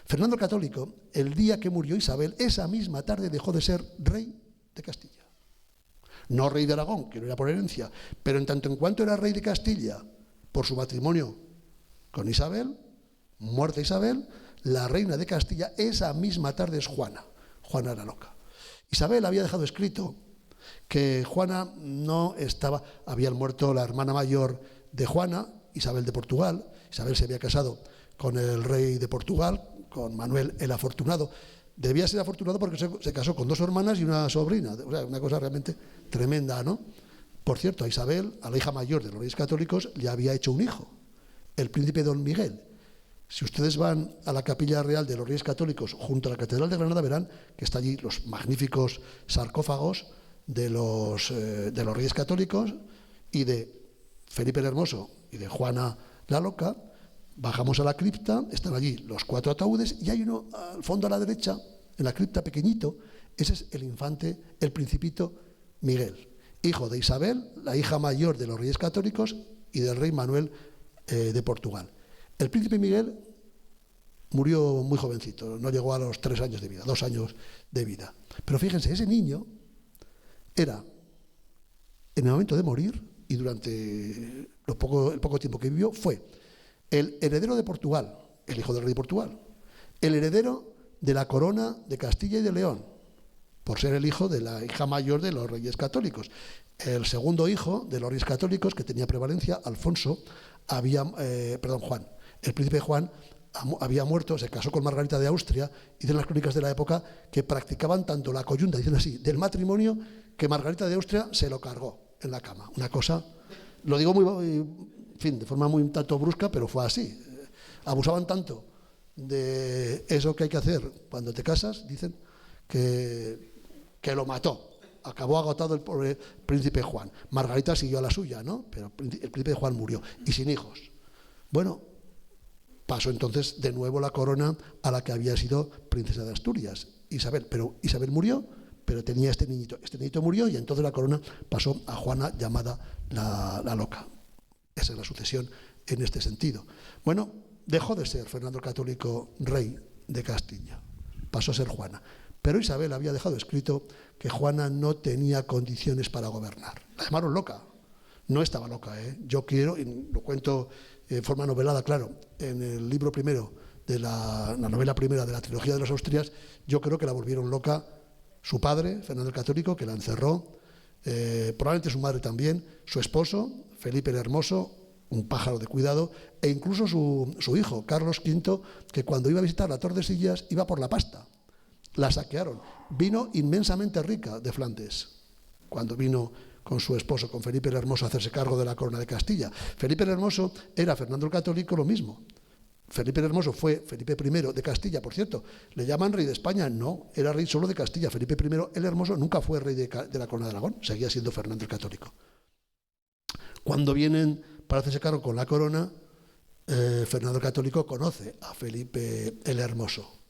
Fernando el Católico, el día que murió Isabel, esa misma tarde dejó de ser rey de Castilla. No rey de Aragón, que no era por herencia, pero en tanto en cuanto era rey de Castilla por su matrimonio con Isabel, muerta Isabel, la reina de Castilla esa misma tarde es Juana. Juana la loca. Isabel había dejado escrito que Juana no estaba, había muerto la hermana mayor de Juana, Isabel de Portugal. Isabel se había casado con el rey de Portugal, con Manuel el Afortunado. Debía ser afortunado porque se casó con 2 hermanas y una sobrina, o sea, una cosa realmente tremenda, ¿no? Por cierto, a Isabel, a la hija mayor de los Reyes Católicos, le había hecho un hijo, el príncipe Don Miguel. Si ustedes van a la Capilla Real de los Reyes Católicos, junto a la Catedral de Granada, verán que está allí los magníficos sarcófagos de los Reyes Católicos y de Felipe el Hermoso y de Juana la Loca. Bajamos a la cripta, están allí los 4 ataúdes y hay uno al fondo a la derecha, en la cripta pequeñito, ese es el infante, el principito Miguel, hijo de Isabel, la hija mayor de los Reyes Católicos y del rey Manuel de Portugal. El príncipe Miguel murió muy jovencito, no llegó a los 3 años de vida, 2 años de vida. Pero fíjense, ese niño era, en el momento de morir y durante el poco tiempo que vivió, fue el heredero de Portugal, el hijo del rey de Portugal, el heredero de la corona de Castilla y de León, por ser el hijo de la hija mayor de los Reyes Católicos. El segundo hijo de los Reyes Católicos, que tenía prevalencia, Juan. El príncipe Juan había muerto, se casó con Margarita de Austria, y dicen las crónicas de la época que practicaban tanto la coyunda, dicen así, del matrimonio, que Margarita de Austria se lo cargó en la cama. Una cosa, lo digo de forma muy un tanto brusca, pero fue así. Abusaban tanto de eso que hay que hacer cuando te casas, dicen, que lo mató. Acabó agotado el pobre príncipe Juan. Margarita siguió a la suya, ¿no? Pero el príncipe Juan murió, y sin hijos. Bueno, pasó entonces de nuevo la corona a la que había sido princesa de Asturias, Isabel. Pero Isabel murió, pero tenía este niñito. Este niñito murió y entonces la corona pasó a Juana, llamada la Loca. Esa es la sucesión en este sentido. Bueno, dejó de ser Fernando el Católico rey de Castilla, pasó a ser Juana. Pero Isabel había dejado escrito que Juana no tenía condiciones para gobernar. La llamaron loca. No estaba loca, ¿eh? Yo quiero, y lo cuento en forma novelada, claro, en el libro primero, la novela primera de la trilogía de los Austrias, yo creo que la volvieron loca su padre, Fernando el Católico, que la encerró, probablemente su madre también, su esposo, Felipe el Hermoso, un pájaro de cuidado, e incluso su hijo, Carlos V, que cuando iba a visitar la Tordesillas iba por la pasta. La saquearon. Vino inmensamente rica de Flandes, cuando vino con su esposo, con Felipe el Hermoso, a hacerse cargo de la corona de Castilla. Felipe el Hermoso era Fernando el Católico lo mismo. Felipe el Hermoso fue Felipe I de Castilla, por cierto. ¿Le llaman rey de España? No, era rey solo de Castilla. Felipe I el Hermoso nunca fue rey de la corona de Aragón, seguía siendo Fernando el Católico. Cuando vienen para hacerse cargo con la corona, Fernando el Católico conoce a Felipe el Hermoso.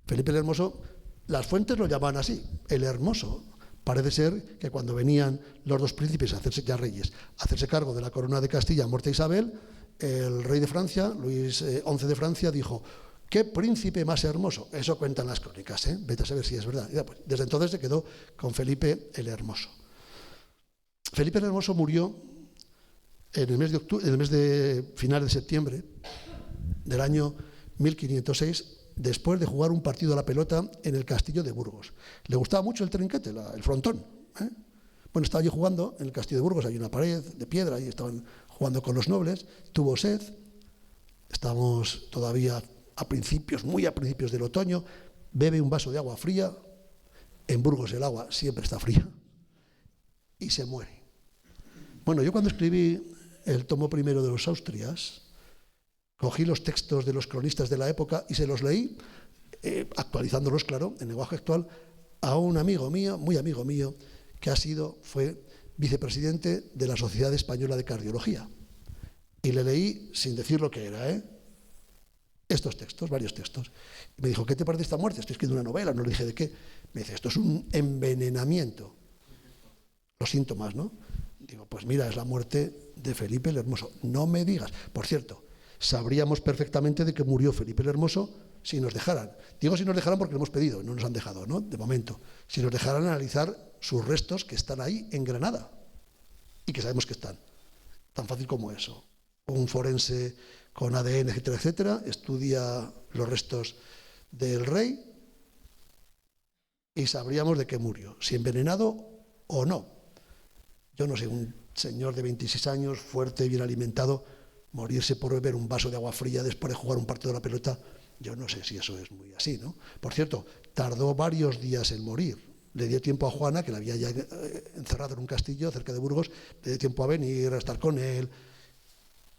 Felipe el Hermoso, las fuentes lo llaman así, el Hermoso. Parece ser que cuando venían los 2 príncipes a hacerse ya reyes, a hacerse cargo de la corona de Castilla, muerta Isabel, el rey de Francia, Luis XI de Francia, dijo: ¡qué príncipe más hermoso! Eso cuentan las crónicas, ¿eh? Vete a saber si es verdad. Ya, pues, desde entonces se quedó con Felipe el Hermoso. Felipe el Hermoso murió en el mes de final de septiembre del año 1506, después de jugar un partido a la pelota en el castillo de Burgos. Le gustaba mucho el trinquete, el frontón, ¿eh? Bueno, estaba allí jugando en el castillo de Burgos, hay una pared de piedra, y estaban jugando con los nobles, tuvo sed, estábamos todavía muy a principios del otoño, bebe un vaso de agua fría, en Burgos el agua siempre está fría, y se muere. Bueno, yo cuando escribí el tomo primero de los Austrias, cogí los textos de los cronistas de la época y se los leí, actualizándolos, claro, en lenguaje actual, a un amigo mío, muy amigo mío, que fue vicepresidente de la Sociedad Española de Cardiología. Y le leí sin decir lo que era, estos textos, varios textos. Y me dijo, ¿qué te parece esta muerte? Estoy escribiendo una novela, no le dije de qué. Me dice, esto es un envenenamiento. Los síntomas, ¿no? Digo, pues mira, es la muerte de Felipe el Hermoso. No me digas. Por cierto, sabríamos perfectamente de que murió Felipe el Hermoso si nos dejaran. Digo si nos dejaran porque lo hemos pedido, no nos han dejado, ¿no? De momento. Si nos dejaran analizar sus restos que están ahí en Granada y que sabemos que están. Tan fácil como eso. Un forense con ADN, etcétera, etcétera, estudia los restos del rey y sabríamos de qué murió, si envenenado o no. Yo no sé, un señor de 26 años, fuerte, bien alimentado, morirse por beber un vaso de agua fría después de jugar un partido de la pelota, yo no sé si eso es muy así, ¿no? Por cierto, tardó varios días en morir. Le dio tiempo a Juana, que la había ya encerrado en un castillo cerca de Burgos, le dio tiempo a venir, a estar con él.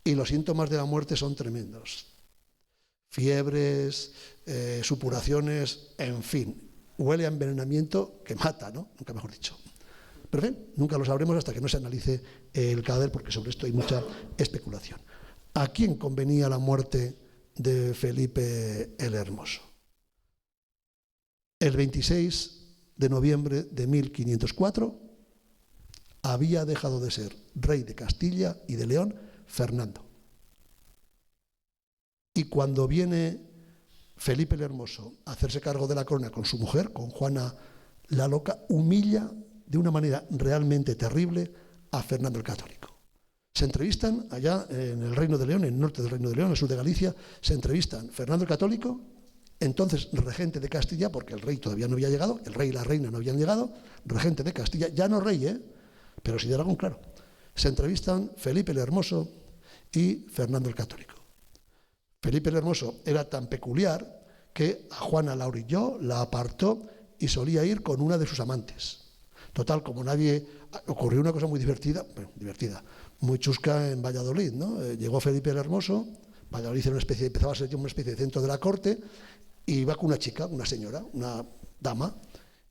Y los síntomas de la muerte son tremendos. Fiebres, supuraciones, en fin. Huele a envenenamiento que mata, ¿no? Nunca mejor dicho. Pero bien, nunca lo sabremos hasta que no se analice el cadáver, porque sobre esto hay mucha especulación. ¿A quién convenía la muerte de Felipe el Hermoso? El 26 de noviembre de 1504 había dejado de ser rey de Castilla y de León Fernando. Y cuando viene Felipe el Hermoso a hacerse cargo de la corona con su mujer, con Juana la Loca, humilla de una manera realmente terrible a Fernando el Católico. Se entrevistan allá en el Reino de León, en el norte del Reino de León, en el sur de Galicia, se entrevistan Fernando el Católico, entonces regente de Castilla, porque el rey todavía no había llegado, el rey y la reina no habían llegado, regente de Castilla, ya no rey, pero sí de Aragón, claro. Se entrevistan Felipe el Hermoso y Fernando el Católico. Felipe el Hermoso era tan peculiar que a Juana la orilló, la apartó y solía ir con una de sus amantes. Total, como nadie... Ocurrió una cosa muy divertida, muy chusca en Valladolid, ¿no? Llegó Felipe el Hermoso, Valladolid empezaba a ser una especie de centro de la corte, y iba con una chica, una señora, una dama,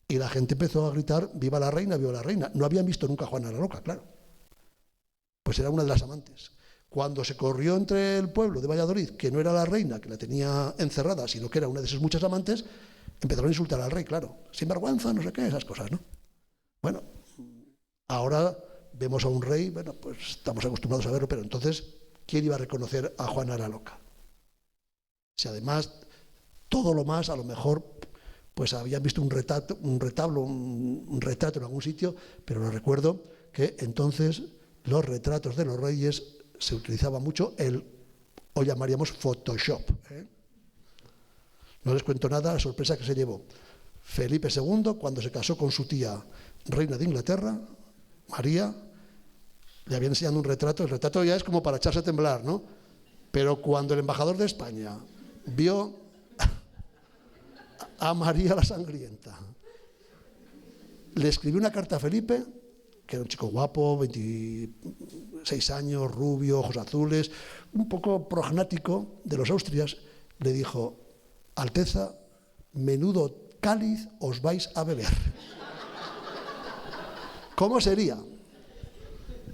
y la gente empezó a gritar, ¡viva la reina, viva la reina! No habían visto nunca a Juana la Loca, claro. Pues era una de las amantes. Cuando se corrió entre el pueblo de Valladolid, que no era la reina que la tenía encerrada, sino que era una de sus muchas amantes, empezaron a insultar al rey, claro. Sinvergüenza, no sé qué, esas cosas, ¿no? Bueno, ahora vemos a un rey, bueno, pues estamos acostumbrados a verlo, pero entonces, ¿quién iba a reconocer a Juana la Loca? Si además, todo lo más, a lo mejor, pues habían visto un retrato en algún sitio, pero lo recuerdo que entonces los retratos de los reyes se utilizaba mucho hoy llamaríamos Photoshop. No les cuento nada, la sorpresa que se llevó Felipe II cuando se casó con su tía, reina de Inglaterra, María, le había enseñado un retrato, el retrato ya es como para echarse a temblar, ¿no? Pero cuando el embajador de España vio a María la Sangrienta, le escribió una carta a Felipe, que era un chico guapo, 26 años, rubio, ojos azules, un poco prognático de los Austrias, le dijo, Alteza, menudo cáliz os vais a beber. ¿Cómo sería?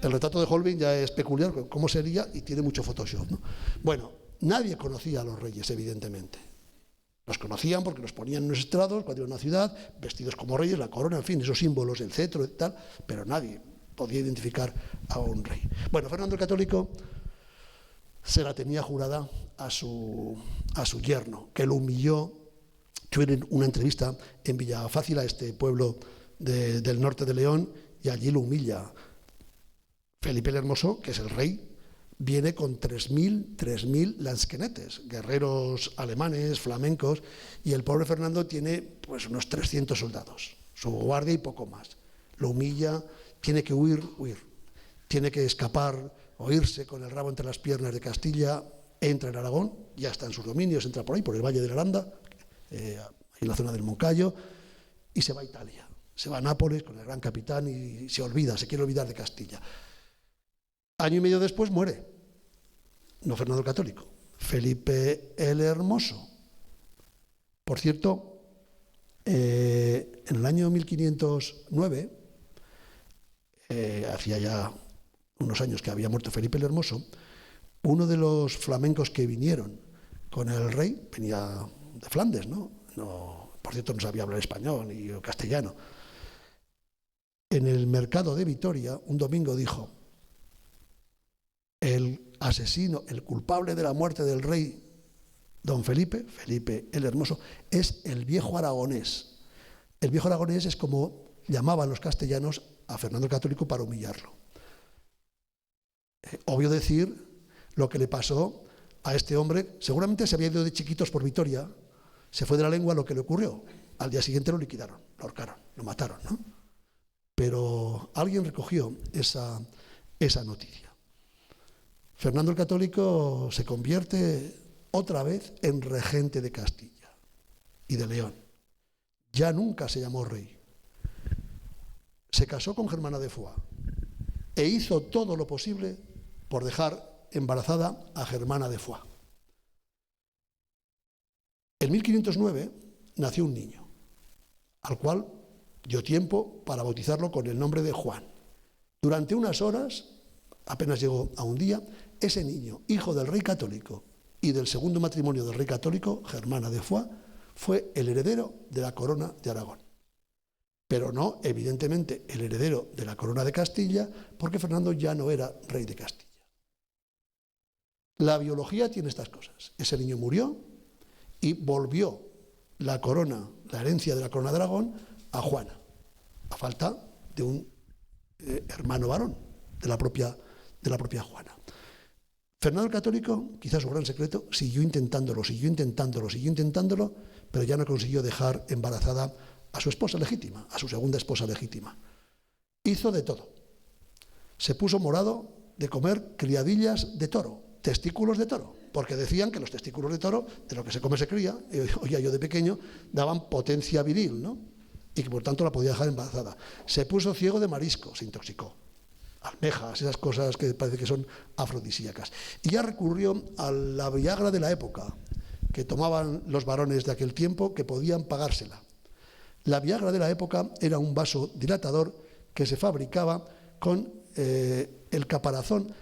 El retrato de Holbein ya es peculiar, ¿cómo sería? Y tiene mucho Photoshop, ¿no? Bueno, nadie conocía a los reyes, evidentemente. Los conocían porque los ponían en unos estrados cuando iban a una ciudad, vestidos como reyes, la corona, en fin, esos símbolos, el cetro y tal, pero nadie podía identificar a un rey. Bueno, Fernando el Católico se la tenía jurada a su yerno, que lo humilló. Tuve una entrevista en Villafácil, a este pueblo del norte de León, y allí lo humilla. Felipe el Hermoso, que es el rey, viene con 3.000 lansquenetes, guerreros alemanes, flamencos, y el pobre Fernando tiene pues unos 300 soldados, su guardia y poco más. Lo humilla, tiene que huir, tiene que escapar o irse con el rabo entre las piernas de Castilla, entra en Aragón, ya está en sus dominios, entra por ahí, por el Valle de Aranda, en la zona del Moncayo, y se va a Italia, se va a Nápoles con el gran capitán y se quiere olvidar de Castilla. Año y medio después muere, no Fernando el Católico, Felipe el Hermoso. Por cierto, en el año 1509, hacía ya unos años que había muerto Felipe el Hermoso, uno de los flamencos que vinieron con el rey, venía de Flandes, ¿no? Por cierto, no sabía hablar español ni castellano. En el mercado de Vitoria, un domingo dijo: el asesino, el culpable de la muerte del rey don Felipe el Hermoso, es el viejo aragonés. El viejo aragonés es como llamaban los castellanos a Fernando el Católico para humillarlo. Obvio decir lo que le pasó a este hombre. Seguramente se había ido de chiquitos por Vitoria, se fue de la lengua lo que le ocurrió. Al día siguiente lo liquidaron, lo ahorcaron, lo mataron, ¿no? Pero alguien recogió esa noticia. Fernando el Católico se convierte otra vez en regente de Castilla y de León. Ya nunca se llamó rey. Se casó con Germana de Foix e hizo todo lo posible por dejar embarazada a Germana de Foix. En 1509 nació un niño, al cual dio tiempo para bautizarlo con el nombre de Juan. Durante unas horas, apenas llegó a un día, ese niño, hijo del rey católico y del segundo matrimonio del rey católico, Germana de Foix, fue el heredero de la corona de Aragón. Pero no, evidentemente, el heredero de la corona de Castilla, porque Fernando ya no era rey de Castilla. La biología tiene estas cosas. Ese niño murió y volvió la corona, la herencia de la corona de Aragón, a Juana, a falta de un hermano varón de la propia Juana. Fernando el Católico, quizás su gran secreto, siguió intentándolo, pero ya no consiguió dejar embarazada a su esposa legítima, a su segunda esposa legítima. Hizo de todo. Se puso morado de comer criadillas de toro, testículos de toro, porque decían que los testículos de toro, de lo que se come se cría, oía yo de pequeño, daban potencia viril, ¿no? Y que por tanto la podía dejar embarazada. Se puso ciego de marisco, se intoxicó. Almejas, esas cosas que parece que son afrodisíacas. Y ya recurrió a la Viagra de la época, que tomaban los varones de aquel tiempo, que podían pagársela. La Viagra de la época era un vasodilatador que se fabricaba con el caparazón.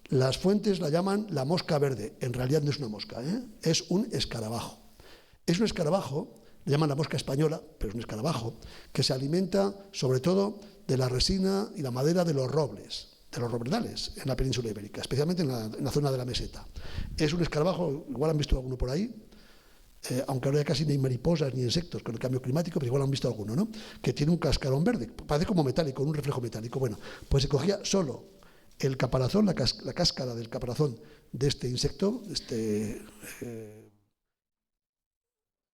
Las fuentes la llaman la mosca verde. En realidad no es una mosca, es un escarabajo. Es un escarabajo, le llaman la mosca española, pero es un escarabajo, que se alimenta sobre todo de la resina y la madera de los robles, de los robledales en la península ibérica, especialmente en la zona de la meseta. Es un escarabajo, igual han visto alguno por ahí, aunque ahora ya casi ni hay mariposas ni insectos con el cambio climático, pero igual han visto alguno, ¿no? Que tiene un cascarón verde, parece como metálico, un reflejo metálico. Bueno, pues se cogía solo el caparazón, la cáscara del caparazón de este insecto, de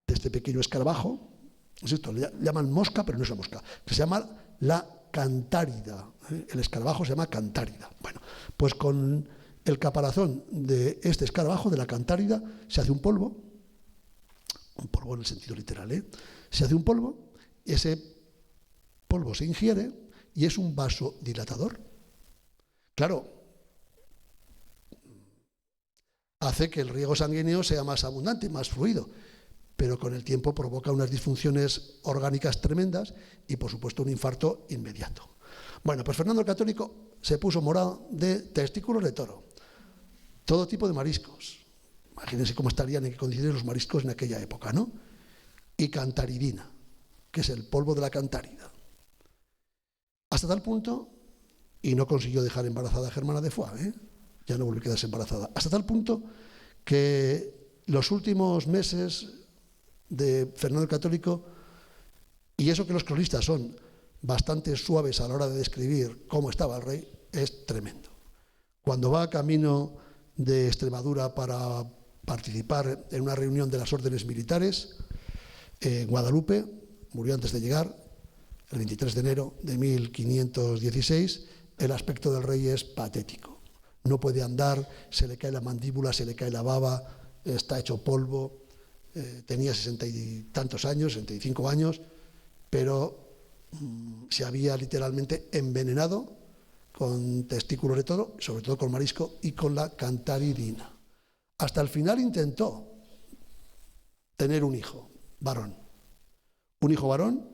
este pequeño escarabajo, insisto, le llaman mosca, pero no es una mosca, que se llama la cantárida. El escarabajo se llama cantárida. Bueno, pues con el caparazón de este escarabajo, de la cantárida, se hace un polvo en el sentido literal, se hace un polvo, ese polvo se ingiere y es un vasodilatador. Claro, hace que el riego sanguíneo sea más abundante, más fluido, pero con el tiempo provoca unas disfunciones orgánicas tremendas y, por supuesto, un infarto inmediato. Bueno, pues Fernando el Católico se puso morado de testículos de toro, todo tipo de mariscos. Imagínense cómo estarían en qué condiciones los mariscos en aquella época, ¿no? Y cantaridina, que es el polvo de la cantárida. Hasta tal punto, y no consiguió dejar embarazada a Germana de Foix, ya no volvió a quedarse embarazada, hasta tal punto que los últimos meses de Fernando el Católico, y eso que los cronistas son bastante suaves a la hora de describir cómo estaba el rey, es tremendo. Cuando va camino de Extremadura para participar en una reunión de las órdenes militares en Guadalupe, murió antes de llegar, el 23 de enero de 1516, el aspecto del rey es patético. No puede andar, se le cae la mandíbula, se le cae la baba, está hecho polvo, tenía 60 y tantos años, 65 años, pero se había literalmente envenenado con testículos de toro, sobre todo con marisco y con la cantaridina. Hasta el final intentó tener un hijo varón. Un hijo varón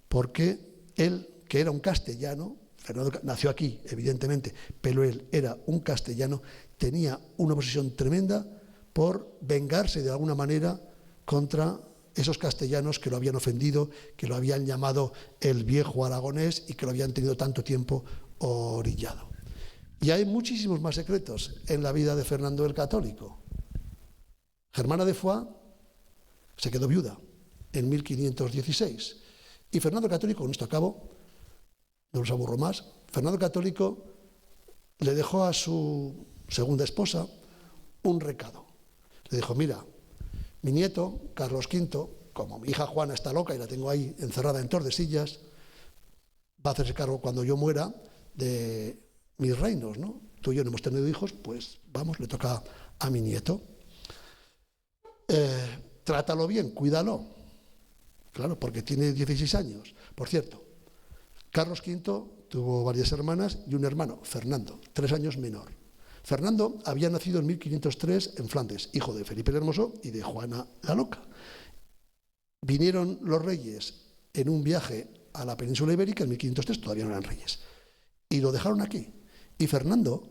porque él, que era un castellano, Fernando nació aquí, evidentemente, pero él era un castellano, tenía una posesión tremenda por vengarse de alguna manera contra esos castellanos que lo habían ofendido, que lo habían llamado el viejo aragonés y que lo habían tenido tanto tiempo orillado. Y hay muchísimos más secretos en la vida de Fernando el Católico. Germana de Foix se quedó viuda en 1516 y Fernando el Católico, con esto acabo, no los aburro más, Fernando el Católico le dejó a su segunda esposa un recado. Le dijo: mira, mi nieto, Carlos V, como mi hija Juana está loca y la tengo ahí encerrada en Tordesillas, va a hacerse cargo cuando yo muera de mis reinos, ¿no? Tú y yo no hemos tenido hijos, pues vamos, le toca a mi nieto. Trátalo bien, cuídalo. Claro, porque tiene 16 años. Por cierto, Carlos V tuvo varias hermanas y un hermano, Fernando, 3 años menor. Fernando había nacido en 1503 en Flandes, hijo de Felipe el Hermoso y de Juana la Loca. Vinieron los reyes en un viaje a la península ibérica en 1503, todavía no eran reyes, y lo dejaron aquí. Y Fernando,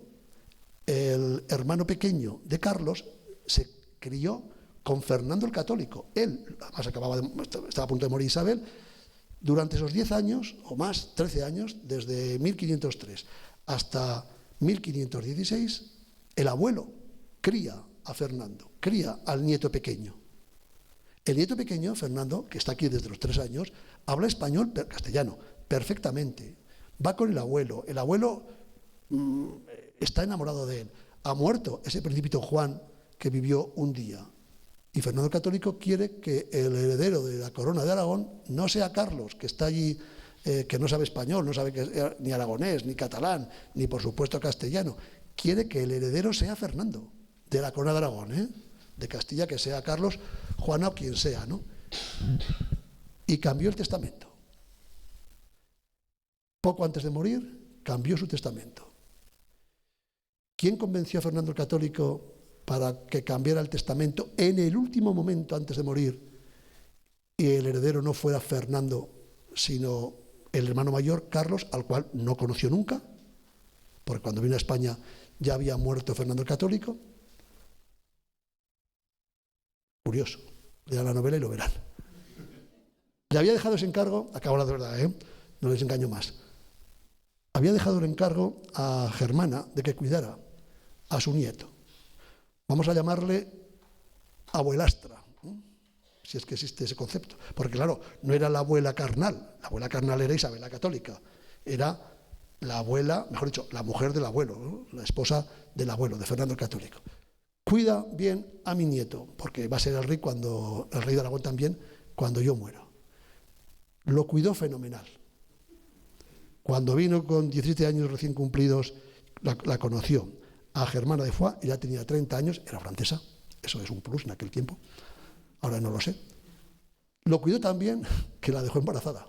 el hermano pequeño de Carlos, se crió con Fernando el Católico. Él, además estaba a punto de morir Isabel, durante esos 10 años, o más, 13 años, desde 1503 hasta 1516, el abuelo cría a Fernando, cría al nieto pequeño. El nieto pequeño, Fernando, que está aquí desde los 3 años, habla español, castellano, perfectamente. Va con el abuelo está enamorado de él. Ha muerto ese principito Juan que vivió un día. Y Fernando el Católico quiere que el heredero de la corona de Aragón no sea Carlos, que está allí, que no sabe español, no sabe ni aragonés, ni catalán, ni por supuesto castellano. Quiere que el heredero sea Fernando, de la corona de Aragón, de Castilla, que sea Carlos, Juana o quien sea, ¿no? Y cambió el testamento. Poco antes de morir, cambió su testamento. ¿Quién convenció a Fernando el Católico para que cambiara el testamento en el último momento antes de morir y el heredero no fuera Fernando, sino el hermano mayor, Carlos, al cual no conoció nunca, porque cuando vino a España ya había muerto Fernando el Católico? Curioso, lean la novela y lo verán. Le había dejado ese encargo, acabo la de verdad, no les engaño más, había dejado el encargo a Germana de que cuidara a su nieto. Vamos a llamarle abuelastra, si es que existe ese concepto. Porque claro, no era la abuela carnal era Isabel la Católica, era la abuela, mejor dicho, la mujer del abuelo, ¿no? La esposa del abuelo, de Fernando el Católico. Cuida bien a mi nieto, porque va a ser el rey de Aragón también, cuando yo muera. Lo cuidó fenomenal. Cuando vino con 17 años recién cumplidos, la conoció a Germana de Foix, ella tenía 30 años, era francesa, eso es un plus en aquel tiempo, ahora no lo sé. Lo cuidó tan bien que la dejó embarazada.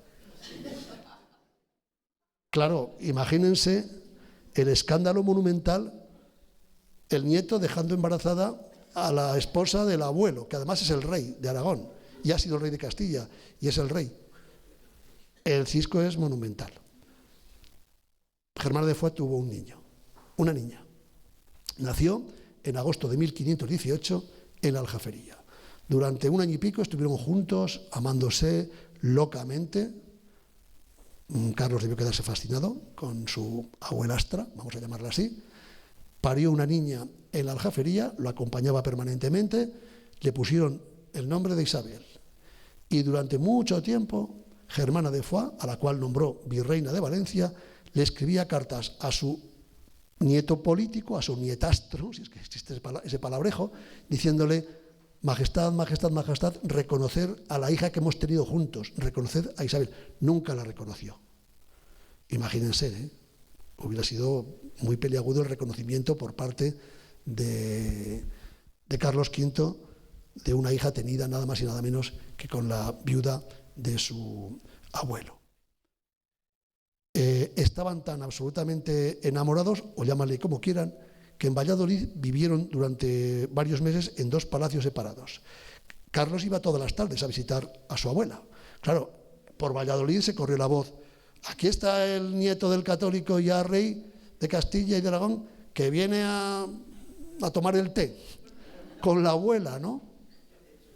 Claro, imagínense el escándalo monumental, el nieto dejando embarazada a la esposa del abuelo, que además es el rey de Aragón, y ha sido el rey de Castilla, y es el rey. El cisco es monumental. Germana de Foix tuvo un niño, una niña. Nació en agosto de 1518 en la Aljafería. Durante 1 año y pico estuvieron juntos, amándose locamente. Carlos debió quedarse fascinado con su abuelastra, vamos a llamarla así. Parió una niña en la Aljafería, lo acompañaba permanentemente, le pusieron el nombre de Isabel. Y durante mucho tiempo, Germana de Foix, a la cual nombró virreina de Valencia, le escribía cartas a su nieto político, a su nietastro, si es que existe ese palabrejo, diciéndole: majestad, majestad, majestad, reconocer a la hija que hemos tenido juntos, reconocer a Isabel. Nunca la reconoció. Imagínense, hubiera sido muy peliagudo el reconocimiento por parte de Carlos V de una hija tenida nada más y nada menos que con la viuda de su abuelo. Estaban tan absolutamente enamorados, o llámale como quieran, que en Valladolid vivieron durante varios meses en 2 palacios separados. Carlos iba todas las tardes a visitar a su abuela. Claro, por Valladolid se corrió la voz: aquí está el nieto del Católico ya rey de Castilla y de Aragón, que viene a tomar el té. con la abuela, ¿no?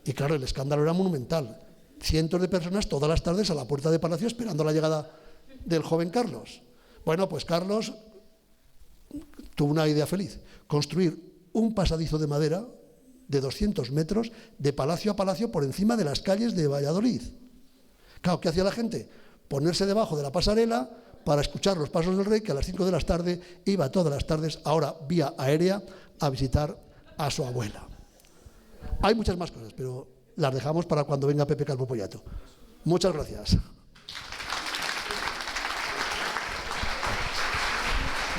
Y claro, el escándalo era monumental. Cientos de personas todas las tardes a la puerta de Palacio esperando la llegada del joven Carlos. Bueno, pues Carlos tuvo una idea feliz, construir un pasadizo de madera de 200 metros de palacio a palacio por encima de las calles de Valladolid. Claro, ¿qué hacía la gente? Ponerse debajo de la pasarela para escuchar los pasos del rey, que a las 5 de la tarde iba todas las tardes, ahora vía aérea, a visitar a su abuela. Hay muchas más cosas, pero las dejamos para cuando venga Pepe Calvo Pollato. Muchas gracias.